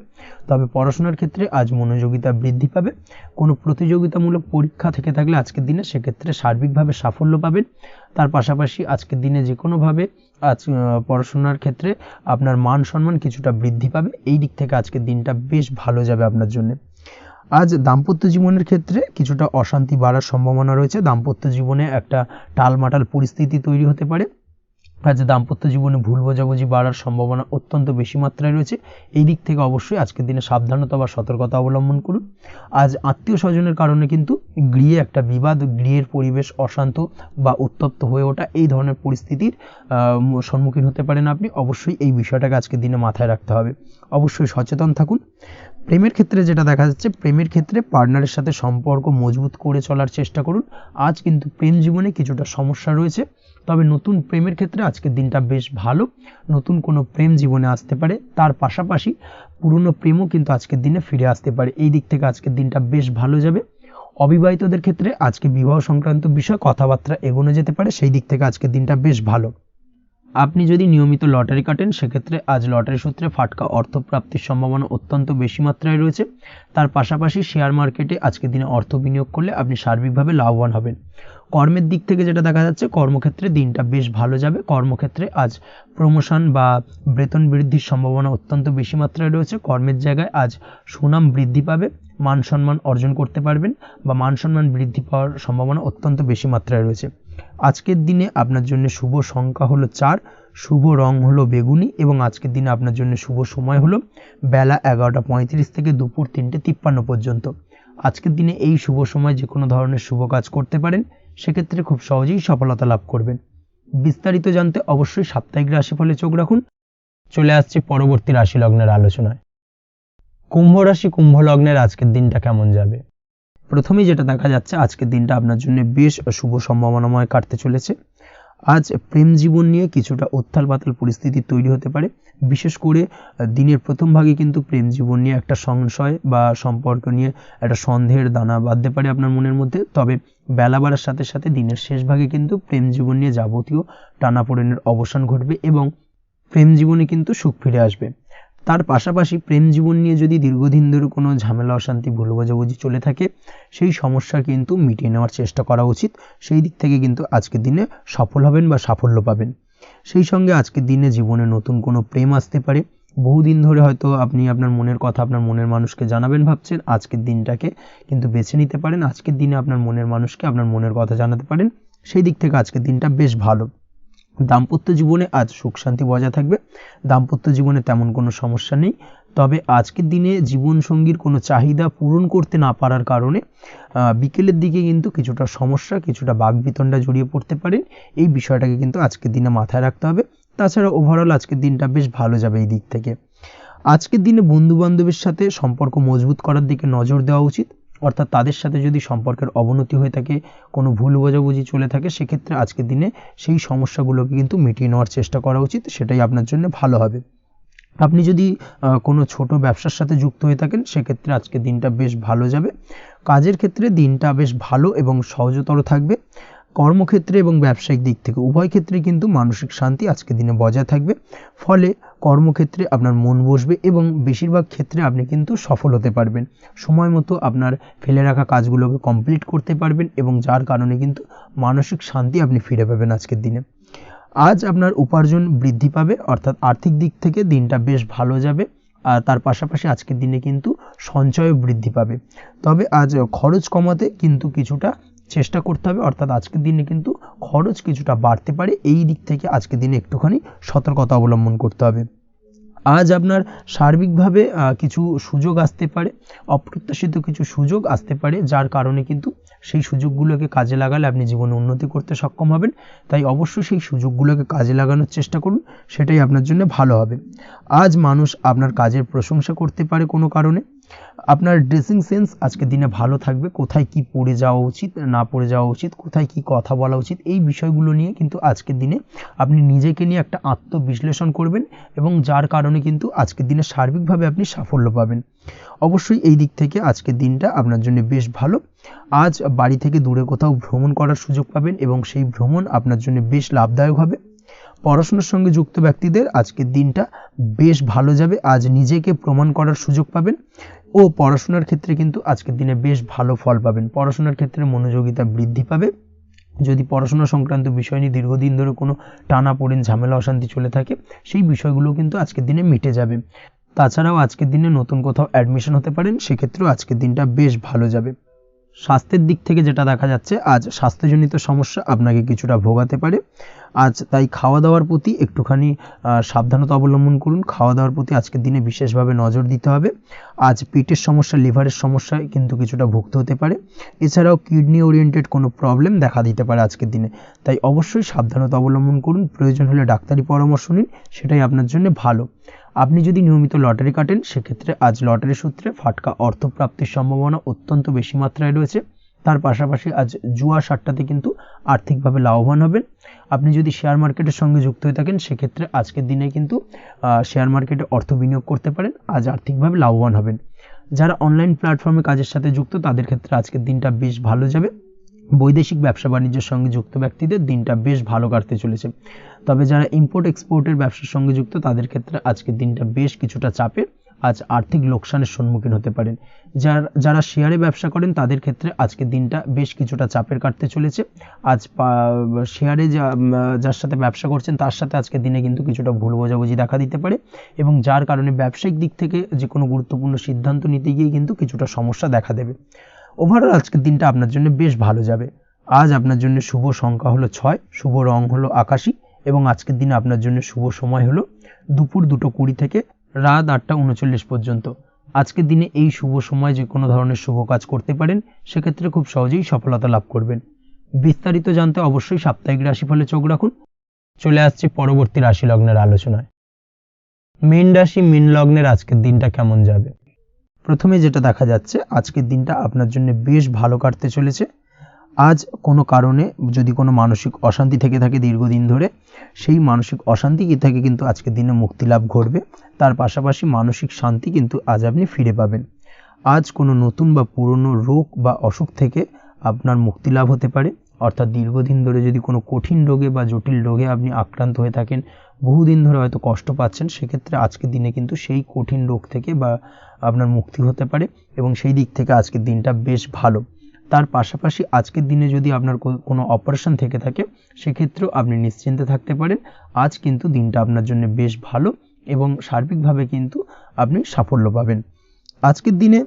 তবে পড়াশোনার ক্ষেত্রে আজ মনোযোগিতা বৃদ্ধি পাবে। কোনো প্রতিযোগিতামূলক পরীক্ষা থেকে থাকলে আজকের দিনে সেক্ষেত্রে সার্বিকভাবে সাফল্য পাবেন। তার পাশাপাশি আজকের দিনে যে কোনোভাবে আজ পড়াশোনার ক্ষেত্রে আপনার মান সম্মান কিছুটা বৃদ্ধি পাবে। এই দিক থেকে আজকের দিনটা বেশ ভালো যাবে আপনার জন্য। আজ দাম্পত্য জীবনের ক্ষেত্রে কিছুটা অশান্তি বাড়ার সম্ভাবনা রয়েছে। দাম্পত্য জীবনে একটা টালমাটাল পরিস্থিতি তৈরি হতে পারে। আজ দাম্পত্য জীবনে ভুল বোঝাবুঝি বাড়ার সম্ভাবনা অত্যন্ত বেশি মাত্রায় রয়েছে। এই দিক থেকে অবশ্যই আজকের দিনে সাবধানতা বা সতর্কতা অবলম্বন করুন। আজ আত্মীয় স্বজনের কারণে কিন্তু গৃহে একটা বিবাদ, গৃহের পরিবেশ অশান্ত বা উত্তপ্ত হয়ে ওঠা, এই ধরনের পরিস্থিতির সম্মুখীন হতে পারেন আপনি। অবশ্যই এই বিষয়টাকে আজকের দিনে মাথায় রাখতে হবে। অবশ্যই সচেতন থাকুন। প্রেমের ক্ষেত্রে যেটা দেখা যাচ্ছে, প্রেমের ক্ষেত্রে পার্টনারের সাথে সম্পর্ক মজবুত করে চলার চেষ্টা করুন। আজ কিন্তু প্রেম জীবনে কিছুটা সমস্যা রয়েছে, তবে নতুন প্রেমের ক্ষেত্রে আজকের দিনটা বেশ ভালো। নতুন কোনো প্রেম জীবনে আসতে পারে, তার পাশাপাশি পুরনো প্রেমও কিন্তু আজকের দিনে ফিরে আসতে পারে। এই দিক থেকে আজকের দিনটা বেশ ভালো যাবে। অবিবাহিতদের ক্ষেত্রে আজকে বিবাহ সংক্রান্ত বিষয় কথাবার্তা এগোনো যেতে পারে, সেই দিক থেকে আজকের দিনটা বেশ ভালো। আপনি যদি নিয়মিত লটারি কাটেন, সেক্ষেত্রে আজ লটারি সূত্রে ফাটকা অর্থপ্রাপ্তির সম্ভাবনা অত্যন্ত বেশি মাত্রায় রয়েছে। তার পাশাপাশি শেয়ার মার্কেটে আজকের দিনে অর্থ বিনিয়োগ করলে আপনি সার্বিকভাবে লাভবান হবেন। কর্মের দিক থেকে যেটা দেখা যাচ্ছে, কর্মক্ষেত্রে দিনটা বেশ ভালো যাবে। কর্মক্ষেত্রে আজ প্রমোশন বা বেতন বৃদ্ধির সম্ভাবনা অত্যন্ত বেশি মাত্রায় রয়েছে। কর্মের জায়গায় আজ সুনাম বৃদ্ধি পাবে, মান সম্মান অর্জন করতে পারবেন বা মান সম্মান বৃদ্ধি পাওয়ার সম্ভাবনা অত্যন্ত বেশি মাত্রায় রয়েছে। আজকের দিনে আপনার জন্য শুভ সংখ্যা হলো 4, শুভ রং হলো বেগুনি এবং আজকের দিনে আপনার জন্য শুভ সময় হলো বেলা 11:35 থেকে দুপুর 3:53 পর্যন্ত। আজকের দিনে এই শুভ সময় যে কোনো ধরনের শুভ কাজ করতে পারেন, সেক্ষেত্রে খুব সহজেই সফলতা লাভ করবেন। বিস্তারিত জানতে অবশ্যই সাপ্তাহিক রাশিফলে চোখ রাখুন। চলে আসছে পরবর্তী রাশি লগ্নের আলোচনায়। কুম্ভ রাশি, কুম্ভ লগ্নের আজকের দিনটা কেমন যাবে? প্রথমেই যেটা দেখা যাচ্ছে, আজকের দিনটা আপনার জন্য বেশ শুভ সম্ভাবনাময় কাটতে চলেছে। আজ প্রেম জীবন নিয়ে কিছুটা উত্থাল পাতাল পরিস্থিতি তৈরি হতে পারে। বিশেষ করে দিনের প্রথম ভাগে কিন্তু প্রেম জীবন নিয়ে একটা সংশয় বা সম্পর্ক নিয়ে একটা সন্দেহের দানা বাঁধতে পারে আপনার মনের মধ্যে। তবে বেলা বাড়ার সাথে সাথে দিনের শেষ ভাগে কিন্তু প্রেম জীবন নিয়ে যাবতীয় টানাপোড়েনের অবসান ঘটবে এবং প্রেম জীবনে কিন্তু সুখ ফিরে আসবে। তার পাশাপাশি প্রেম জীবন নিয়ে যদি দীর্ঘদিন ধরে কোনো ঝামেলা অশান্তি ভুল বোঝাবুঝি চলে থাকে, সেই সমস্যা কিন্তু মিটিয়ে নেওয়ার চেষ্টা করা উচিত। সেই দিক থেকে কিন্তু আজকের দিনে সফল হবেন বা সাফল্য পাবেন। সেই সঙ্গে আজকের দিনে জীবনে নতুন কোনো প্রেম আসতে পারে। বহুদিন ধরে হয়তো আপনি আপনার মনের কথা আপনার মনের মানুষকে জানাবেন ভাবছেন, আজকের দিনটাকে কিন্তু বেছে নিতে পারেন। আজকের দিনে আপনার মনের মানুষকে আপনার মনের কথা জানাতে পারেন। সেই দিক থেকে আজকের দিনটা বেশ ভালো। দাম্পত্য জীবনে আজ সুখ শান্তি বজায় থাকবে। দাম্পত্য জীবনে তেমন কোনো সমস্যা নেই। তবে আজকের দিনে জীবনসঙ্গীর কোনো চাহিদা পূরণ করতে না পারার কারণে বিকেলের দিকে কিন্তু কিছুটা সমস্যা, কিছুটা বাকবিতণ্ডা জড়িয়ে পড়তে পারেন। এই বিষয়টাকে কিন্তু আজকের দিনে মাথায় রাখতে হবে। তাছাড়া ওভারঅল আজকের দিনটা বেশ ভালো যাবে এই দিক থেকে। আজকের দিনে বন্ধু বান্ধবের সাথে সম্পর্ক মজবুত করার দিকে নজর দেওয়া উচিত। অর্থাৎ তাদের সাথে যদি সম্পর্কের অবনতি হয়ে থাকে, কোনো ভুল বোঝাবুঝি চলে থাকে, সেক্ষেত্রে আজকের দিনে সেই সমস্যাগুলোকে কিন্তু মিটিয়ে নেওয়ার চেষ্টা করা উচিত। সেটাই আপনার জন্য ভালো হবে। আপনি যদি কোনো ছোট ব্যবসার সাথে যুক্ত হয়ে থাকেন, সেক্ষেত্রে আজকের দিনটা বেশ ভালো যাবে। কাজের ক্ষেত্রে দিনটা বেশ ভালো এবং সহজতর থাকবে। কর্মক্ষেত্রে এবং ব্যবসায়িক দিক থেকে উভয় ক্ষেত্রে কিন্তু মানসিক শান্তি আজকের দিনে বজায় থাকবে। ফলে কর্মক্ষেত্রে আপনার মন বসবে এবং বেশিরভাগ ক্ষেত্রে আপনি কিন্তু সফল হতে পারবেন। সময় মতো আপনার ফেলে রাখা কাজগুলোকে কমপ্লিট করতে পারবেন এবং যার কারণে কিন্তু মানসিক শান্তি আপনি ফিরে পাবেন আজকের দিনে। আজ আপনার উপার্জন বৃদ্ধি পাবে, অর্থাৎ আর্থিক দিক থেকে দিনটা বেশ ভালো যাবে। আর তার পাশাপাশি আজকের দিনে কিন্তু সঞ্চয় বৃদ্ধি পাবে। তবে আজ খরচ কমাতে কিন্তু কিছুটা চেষ্টা করতে হবে, অর্থাৎ আজকের দিনে কিন্তু খরচ কিছুটা বাড়তে পারে। এই দিক থেকে আজকের দিনে একটুখানি সতর্কতা অবলম্বন করতে হবে। আজ আপনার সার্বিকভাবে কিছু সুযোগ আসতে পারে, অপ্রত্যাশিত কিছু সুযোগ আসতে পারে, যার কারণে কিন্তু সেই সুযোগগুলোকে কাজে লাগালে আপনি জীবনে উন্নতি করতে সক্ষম হবেন। তাই অবশ্যই সেই সুযোগগুলোকে কাজে লাগানোর চেষ্টা করুন, সেটাই আপনার জন্য ভালো হবে। আজ মানুষ আপনার কাজের প্রশংসা করতে পারে কোনো কারণে। আপনার ড্রেসিং সেন্স আজকের দিনে ভালো থাকবে। কোথায় কি পরে যাওয়া উচিত, না পরে যাওয়া উচিত, কোথায় কি কথা বলা উচিত, এই বিষয়গুলো নিয়ে কিন্তু আজকের দিনে আপনি নিজেকে নিয়ে একটা আত্মবিশ্লেষণ করবেন এবং যার কারণে কিন্তু আজকের দিনে সার্বিকভাবে আপনি সাফল্য পাবেন। অবশ্যই এই দিক থেকে আজকের দিনটা আপনার জন্য বেশ ভালো। আজ বাড়ি থেকে দূরে কোথাও ভ্রমণ করার সুযোগ পাবেন এবং সেই ভ্রমণ আপনার জন্য বেশ লাভদায়ক হবে। পড়াশোনার সঙ্গে যুক্ত ব্যক্তিদের আজকের দিনটা বেশ ভালো যাবে। আজ নিজেকে প্রমাণ করার সুযোগ পাবেন ও পড়াশোনার ক্ষেত্রে কিন্তু আজকের দিনে বেশ ভালো ফল পাবেন। পড়াশোনার ক্ষেত্রে মনোযোগিতা বৃদ্ধি পাবে। যদি পড়াশোনা সংক্রান্ত বিষয় নিয়ে দীর্ঘদিন ধরে কোনো টানাপোড়েন ঝামেলা অশান্তি চলে থাকে, সেই বিষয়গুলো কিন্তু আজকের দিনে মিটে যাবে। তাছাড়াও আজকের দিনে নতুন কোথাও অ্যাডমিশন হতে পারেন, সেক্ষেত্রেও আজকের দিনটা বেশ ভালো যাবে। স্বাস্থ্যের দিক থেকে যেটা দেখা যাচ্ছে, আজ স্বাস্থ্যজনিত সমস্যা আপনাকে কিছুটা ভোগাতে পারে। আজ তাই খাওয়া দাওয়ার প্রতি একটুখানি সাবধানতা অবলম্বন করুন। খাওয়া দাওয়ার প্রতি আজকের দিনে বিশেষভাবে নজর দিতে হবে। আজ পেটের সমস্যা, লিভারের সমস্যায় কিন্তু কিছুটা ভুগতে হতে পারে। এছাড়াও কিডনি ওরিয়েন্টেড কোনো প্রবলেম দেখা দিতে পারে আজকের দিনে, তাই অবশ্যই সাবধানতা অবলম্বন করুন। প্রয়োজন হলে ডাক্তারি পরামর্শ নিন, সেটাই আপনার জন্য ভালো। আপনি যদি নিয়মিত লটারি কাটেন, সেক্ষেত্রে আজ লটারি সূত্রে ফাটকা অর্থপ্রাপ্তির সম্ভাবনা অত্যন্ত বেশি মাত্রায় রয়েছে। তার পাশাপাশি আজ জুয়া সাট্টাতে কিন্তু আর্থিকভাবে লাভবান হবেন। আপনি যদি শেয়ার মার্কেটের সঙ্গে যুক্ত হয়ে থাকেন, সেক্ষেত্রে আজকের দিনে কিন্তু শেয়ার মার্কেটে অর্থ বিনিয়োগ করতে পারেন, আজ আর্থিকভাবে লাভবান হবেন। যারা অনলাইন প্ল্যাটফর্মে কাজের সাথে যুক্ত, তাদের ক্ষেত্রে আজকের দিনটা বেশ ভালো যাবে। বৈদেশিক ব্যবসা বাণিজ্যের সঙ্গে যুক্ত ব্যক্তিদের দিনটা বেশ ভালো কাটতে চলেছে। তবে যারা ইম্পোর্ট এক্সপোর্টের ব্যবসার সঙ্গে যুক্ত, তাদের ক্ষেত্রে আজকের দিনটা বেশ কিছুটা চাপের। আজ আর্থিক লোকসানের সম্মুখীন হতে পারেন। যারা শেয়ারে ব্যবসা করেন, তাদের ক্ষেত্রে আজকের দিনটা বেশ কিছুটা চাপের কাটতে চলেছে। আজ শেয়ারে যার সাথে ব্যবসা করছেন, তার সাথে আজকের দিনে কিন্তু কিছুটা ভুল বোঝাবুঝি দেখা দিতে পারে, এবং যার কারণে ব্যবসায়িক দিক থেকে যে কোনো গুরুত্বপূর্ণ সিদ্ধান্ত নিতে গিয়ে কিন্তু কিছুটা সমস্যা দেখা দেবে। ওভারঅল আজকের দিনটা আপনার জন্য বেশ ভালো যাবে। আজ আপনার জন্য শুভ সংখ্যা হলো 6, শুভ রং হলো আকাশী, এবং আজকের দিনে আপনার জন্য শুভ সময় হলো দুপুর 2:20 থেকে রাত 8:39 পর্যন্ত। আজকের দিনে এই শুভ সময় যে কোনো ধরনের শুভ কাজ করতে পারেন, সেক্ষেত্রে খুব সহজেই সফলতা লাভ করবেন। বিস্তারিত জানতে অবশ্যই সাপ্তাহিক রাশিফলে চোখ রাখুন। চলে আসছে পরবর্তী রাশি লগ্নের আলোচনায়। মীন রাশি, মীন লগ্নের আজকের দিনটা কেমন যাবে? প্রথমে যেটা দেখা যাচ্ছে, আজকের দিনটা আপনার জন্য বেশ ভালো কাটতে চলেছে। আজ কোনো কারণে যদি কোনো মানসিক অশান্তি থেকে থাকে দীর্ঘদিন ধরে, সেই মানসিক অশান্তি থেকে কিন্তু আজকের দিনে মুক্তি লাভ ঘটবে। তার পাশাপাশি মানসিক শান্তি কিন্তু আজ আপনি ফিরে পাবেন। আজ কোনো নতুন বা পুরনো রোগ বা অসুখ থেকে আপনার মুক্তি লাভ হতে পারে। অর্থাৎ দীর্ঘদিন ধরে যদি কোনো কঠিন রোগে বা জটিল রোগে আপনি আক্রান্ত হয়ে থাকেন, বহুদিন ধরে হয়তো কষ্ট পাচ্ছেন, সেক্ষেত্রে আজকের দিনে কিন্তু সেই কঠিন রোগ থেকে বা আপনার মুক্তি হতে পারে, এবং সেই দিক থেকে আজকের দিনটা বেশ ভালো। তার পাশাপাশি আজকের দিনে যদি আপনার কোনো অপারেশন থেকে থাকে, সেক্ষেত্রেও আপনি নিশ্চিন্তে থাকতে পারেন। আজ কিন্তু দিনটা আপনার জন্য বেশ ভালো, এবং সার্বিকভাবে কিন্তু আপনি সাফল্য পাবেন। আজকের দিনে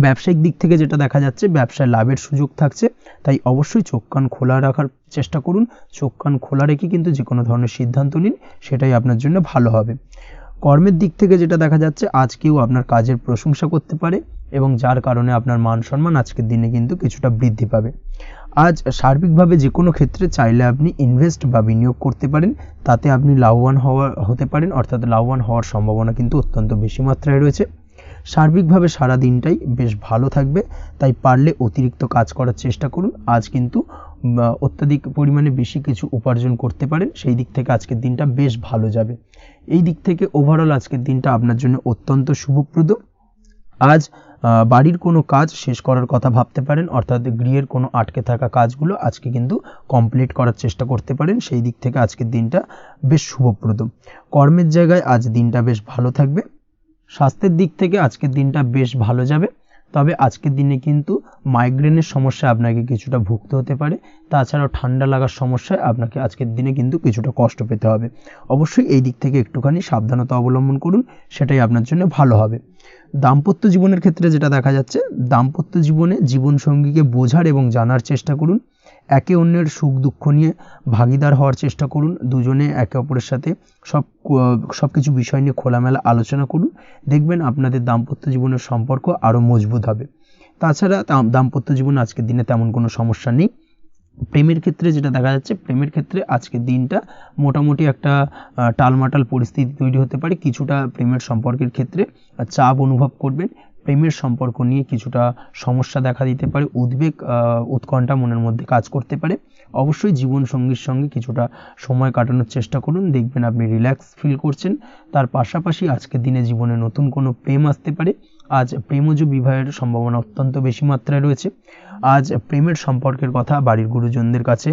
ব্যবসায়িক দিক থেকে যেটা দেখা যাচ্ছে, ব্যবসায় লাভের সুযোগ থাকছে, তাই অবশ্যই চোখ কান খোলা রাখার চেষ্টা করুন। চোখ কান খোলা রেখে কিন্তু যে কোনো ধরনের সিদ্ধান্ত নিন, সেটাই আপনার জন্য ভালো হবে। কর্মের দিক থেকে যেটা দেখা যাচ্ছে, আজ কেউ আপনার কাজের প্রশংসা করতে পারে, এবং যার কারণে আপনার মান সম্মান আজকের দিনে কিন্তু কিছুটা বৃদ্ধি পাবে। আজ সার্বিকভাবে যে কোনো ক্ষেত্রে চাইলে আপনি ইনভেস্ট বা বিনিয়োগ করতে পারেন, তাতে আপনি লাভবান হতে পারেন, অর্থাৎ লাভবান হওয়ার সম্ভাবনা কিন্তু অত্যন্ত বেশি মাত্রায় রয়েছে। সার্বিকভাবে সারা দিনটাই বেশ ভালো থাকবে, তাই পারলে অতিরিক্ত কাজ করার চেষ্টা করুন। আজ কিন্তু অত্যাধিক পরিমাণে বেশি কিছু উপার্জন করতে পারেন, সেই দিক থেকে আজকের দিনটা বেশ ভালো যাবে। এই দিক থেকে ওভারঅল আজকের দিনটা আপনার জন্য অত্যন্ত শুভপ্রদ। আজ বাড়ির কোনো কাজ শেষ করার কথা ভাবতে পারেন, অর্থাৎ গৃহের কোনো আটকে থাকা কাজগুলো আজকে কিন্তু কমপ্লিট করার চেষ্টা করতে পারেন। সেই দিক থেকে আজকের দিনটা বেশ শুভপ্রদ। কর্মের জায়গায় আজ দিনটা বেশ ভালো থাকবে। স্বাস্থ্যের দিক থেকে আজকের দিনটা বেশ ভালো যাবে, তবে আজকের দিনে কিন্তু মাইগ্রেনের সমস্যা আপনাকে কিছুটা ভুগতে হতে পারে। তাছাড়াও ঠান্ডা লাগার সমস্যায় আপনাকে আজকের দিনে কিন্তু কিছুটা কষ্ট পেতে হবে। অবশ্যই এই দিক থেকে একটুখানি সাবধানতা অবলম্বন করুন, সেটাই আপনার জন্য ভালো হবে। দাম্পত্য জীবনের ক্ষেত্রে যেটা দেখা যাচ্ছে, দাম্পত্য জীবনে জীবনসঙ্গীকে বোঝার এবং জানার চেষ্টা করুন। একে অন্যের সুখ দুঃখ নিয়ে ভাগিদার হওয়ার চেষ্টা করুন। দুজনে একে অপরের সাথে সব কিছু বিষয় নিয়ে খোলামেলা আলোচনা করুন। দেখবেন আপনাদের দাম্পত্য জীবনের সম্পর্ক আরও মজবুত হবে। তাছাড়া দাম্পত্য জীবনে আজকের দিনে তেমন কোনো সমস্যা নেই। প্রেমের ক্ষেত্রে যেটা দেখা যাচ্ছে, প্রেমের ক্ষেত্রে আজকের দিনটা মোটামুটি একটা টালমাটাল পরিস্থিতি তৈরি হতে পারে। কিছুটা প্রেমের সম্পর্কের ক্ষেত্রে চাপ অনুভব করবেন। প্রেমের সম্পর্ক নিয়ে কিছুটা সমস্যা দেখা দিতে পারে, উদ্বেগ উৎকণ্ঠা মনের মধ্যে কাজ করতে পারে। অবশ্যই জীবনসঙ্গীর সঙ্গে কিছুটা সময় কাটানোর চেষ্টা করুন, দেখবেন আপনি রিল্যাক্স ফিল করছেন। তার পাশাপাশি আজকের দিনে জীবনে নতুন কোনো প্রেম আসতে পারে। আজ প্রেমজ বিবাহের সম্ভাবনা অত্যন্ত বেশি মাত্রায় রয়েছে। আজ প্রেমের সম্পর্কের কথা বাড়ির গুরুজনদের কাছে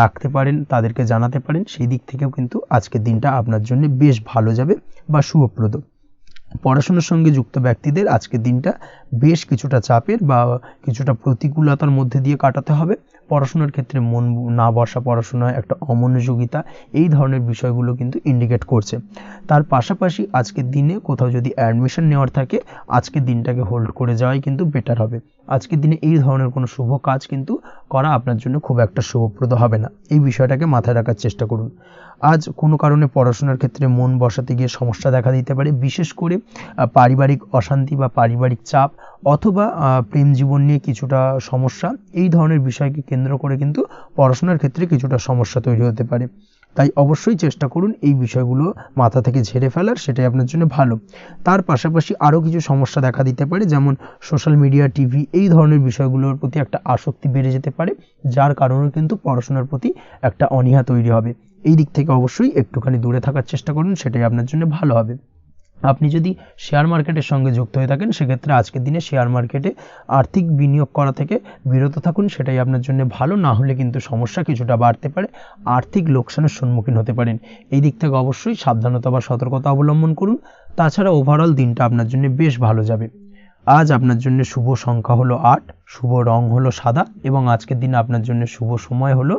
রাখতে পারেন, তাদেরকে জানাতে পারেন। সেই দিক থেকেও কিন্তু আজকের দিনটা আপনার জন্য বেশ ভালো যাবে বা শুভপ্রদ। পড়াশোনার সঙ্গে যুক্ত ব্যক্তিদের আজকের দিনটা বেশ কিছুটা চাপের বা কিছুটা প্রতিকূলতার মধ্যে দিয়ে কাটাতে হবে। পড়াশোনার ক্ষেত্রে মন না বসা, পড়াশোনায় একটা অমনোযোগিতা, এই ধরনের বিষয়গুলো কিন্তু ইন্ডিকেট করছে। তার পাশাপাশি আজকের দিনে কোথাও যদি অ্যাডমিশন নেওয়ার থাকে, আজকের দিনটাকে হোল্ড করে যাওয়াই কিন্তু বেটার হবে। আজকের দিনে এই ধরনের কোনো শুভ কাজ কিন্তু করা আপনার জন্য খুব একটা শুভপ্রদ হবে না, এই বিষয়টাকে মাথায় রাখার চেষ্টা করুন। আজ কোনো কারণে পড়াশোনার ক্ষেত্রে মন বসাতে গিয়ে সমস্যা দেখা দিতে পারে, বিশেষ করে পারিবারিক অশান্তি বা পারিবারিক চাপ অথবা প্রেম জীবন নিয়ে কিছুটা সমস্যা, এই ধরনের বিষয়কে কেন্দ্র করে কিন্তু পড়াশোনার ক্ষেত্রে কিছুটা সমস্যা তৈরি হতে পারে। তাই অবশ্যই চেষ্টা করুন এই বিষয়গুলো মাথা থেকে ঝেড়ে ফেলার, সেটাই আপনার জন্য ভালো। তার পাশাপাশি আরও কিছু সমস্যা দেখা দিতে পারে, যেমন সোশ্যাল মিডিয়া, টিভি, এই ধরনের বিষয়গুলোর প্রতি একটা আসক্তি বেড়ে যেতে পারে, যার কারণে কিন্তু পড়াশোনার প্রতি একটা অনীহা তৈরি হবে। এই দিক থেকে অবশ্যই একটুখানি দূরে থাকার চেষ্টা করুন, সেটাই আপনার জন্য ভালো হবে। আপনি যদি শেয়ার মার্কেটের সঙ্গে যুক্ত হয়ে থাকেন, সেক্ষেত্রে আজকের দিনে শেয়ার মার্কেটে আর্থিক বিনিয়োগ করা থেকে বিরত থাকুন, সেটাই আপনার জন্য ভালো। না হলে কিন্তু সমস্যা কিছুটা বাড়তে পারে, আর্থিক লোকসানের সম্মুখীন হতে পারেন। এই দিক থেকে অবশ্যই সাবধানতা বা সতর্কতা অবলম্বন করুন। তাছাড়া ওভারঅল দিনটা আপনার জন্য বেশ ভালো যাবে। আজ আপনার জন্য শুভ সংখ্যা হলো 8, শুভ রং হলো সাদা, এবং আজকের দিনে আপনার জন্য শুভ সময় হলো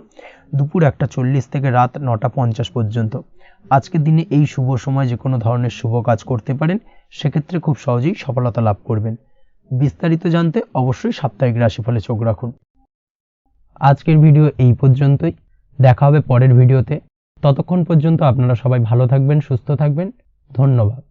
দুপুর 1:40 থেকে রাত 9:50 পর্যন্ত। আজকের দিনে এই শুভ সময় যে কোনো ধরনের শুভ কাজ করতে পারেন, সেক্ষেত্রে খুব সহজেই সফলতা লাভ করবেন। বিস্তারিত জানতে অবশ্যই সাপ্তাহিক রাশিফলে চোখ রাখুন। আজকের ভিডিও এই পর্যন্তই, দেখা হবে পরের ভিডিওতে। ততক্ষণ পর্যন্ত আপনারা সবাই ভালো থাকবেন, সুস্থ থাকবেন। ধন্যবাদ।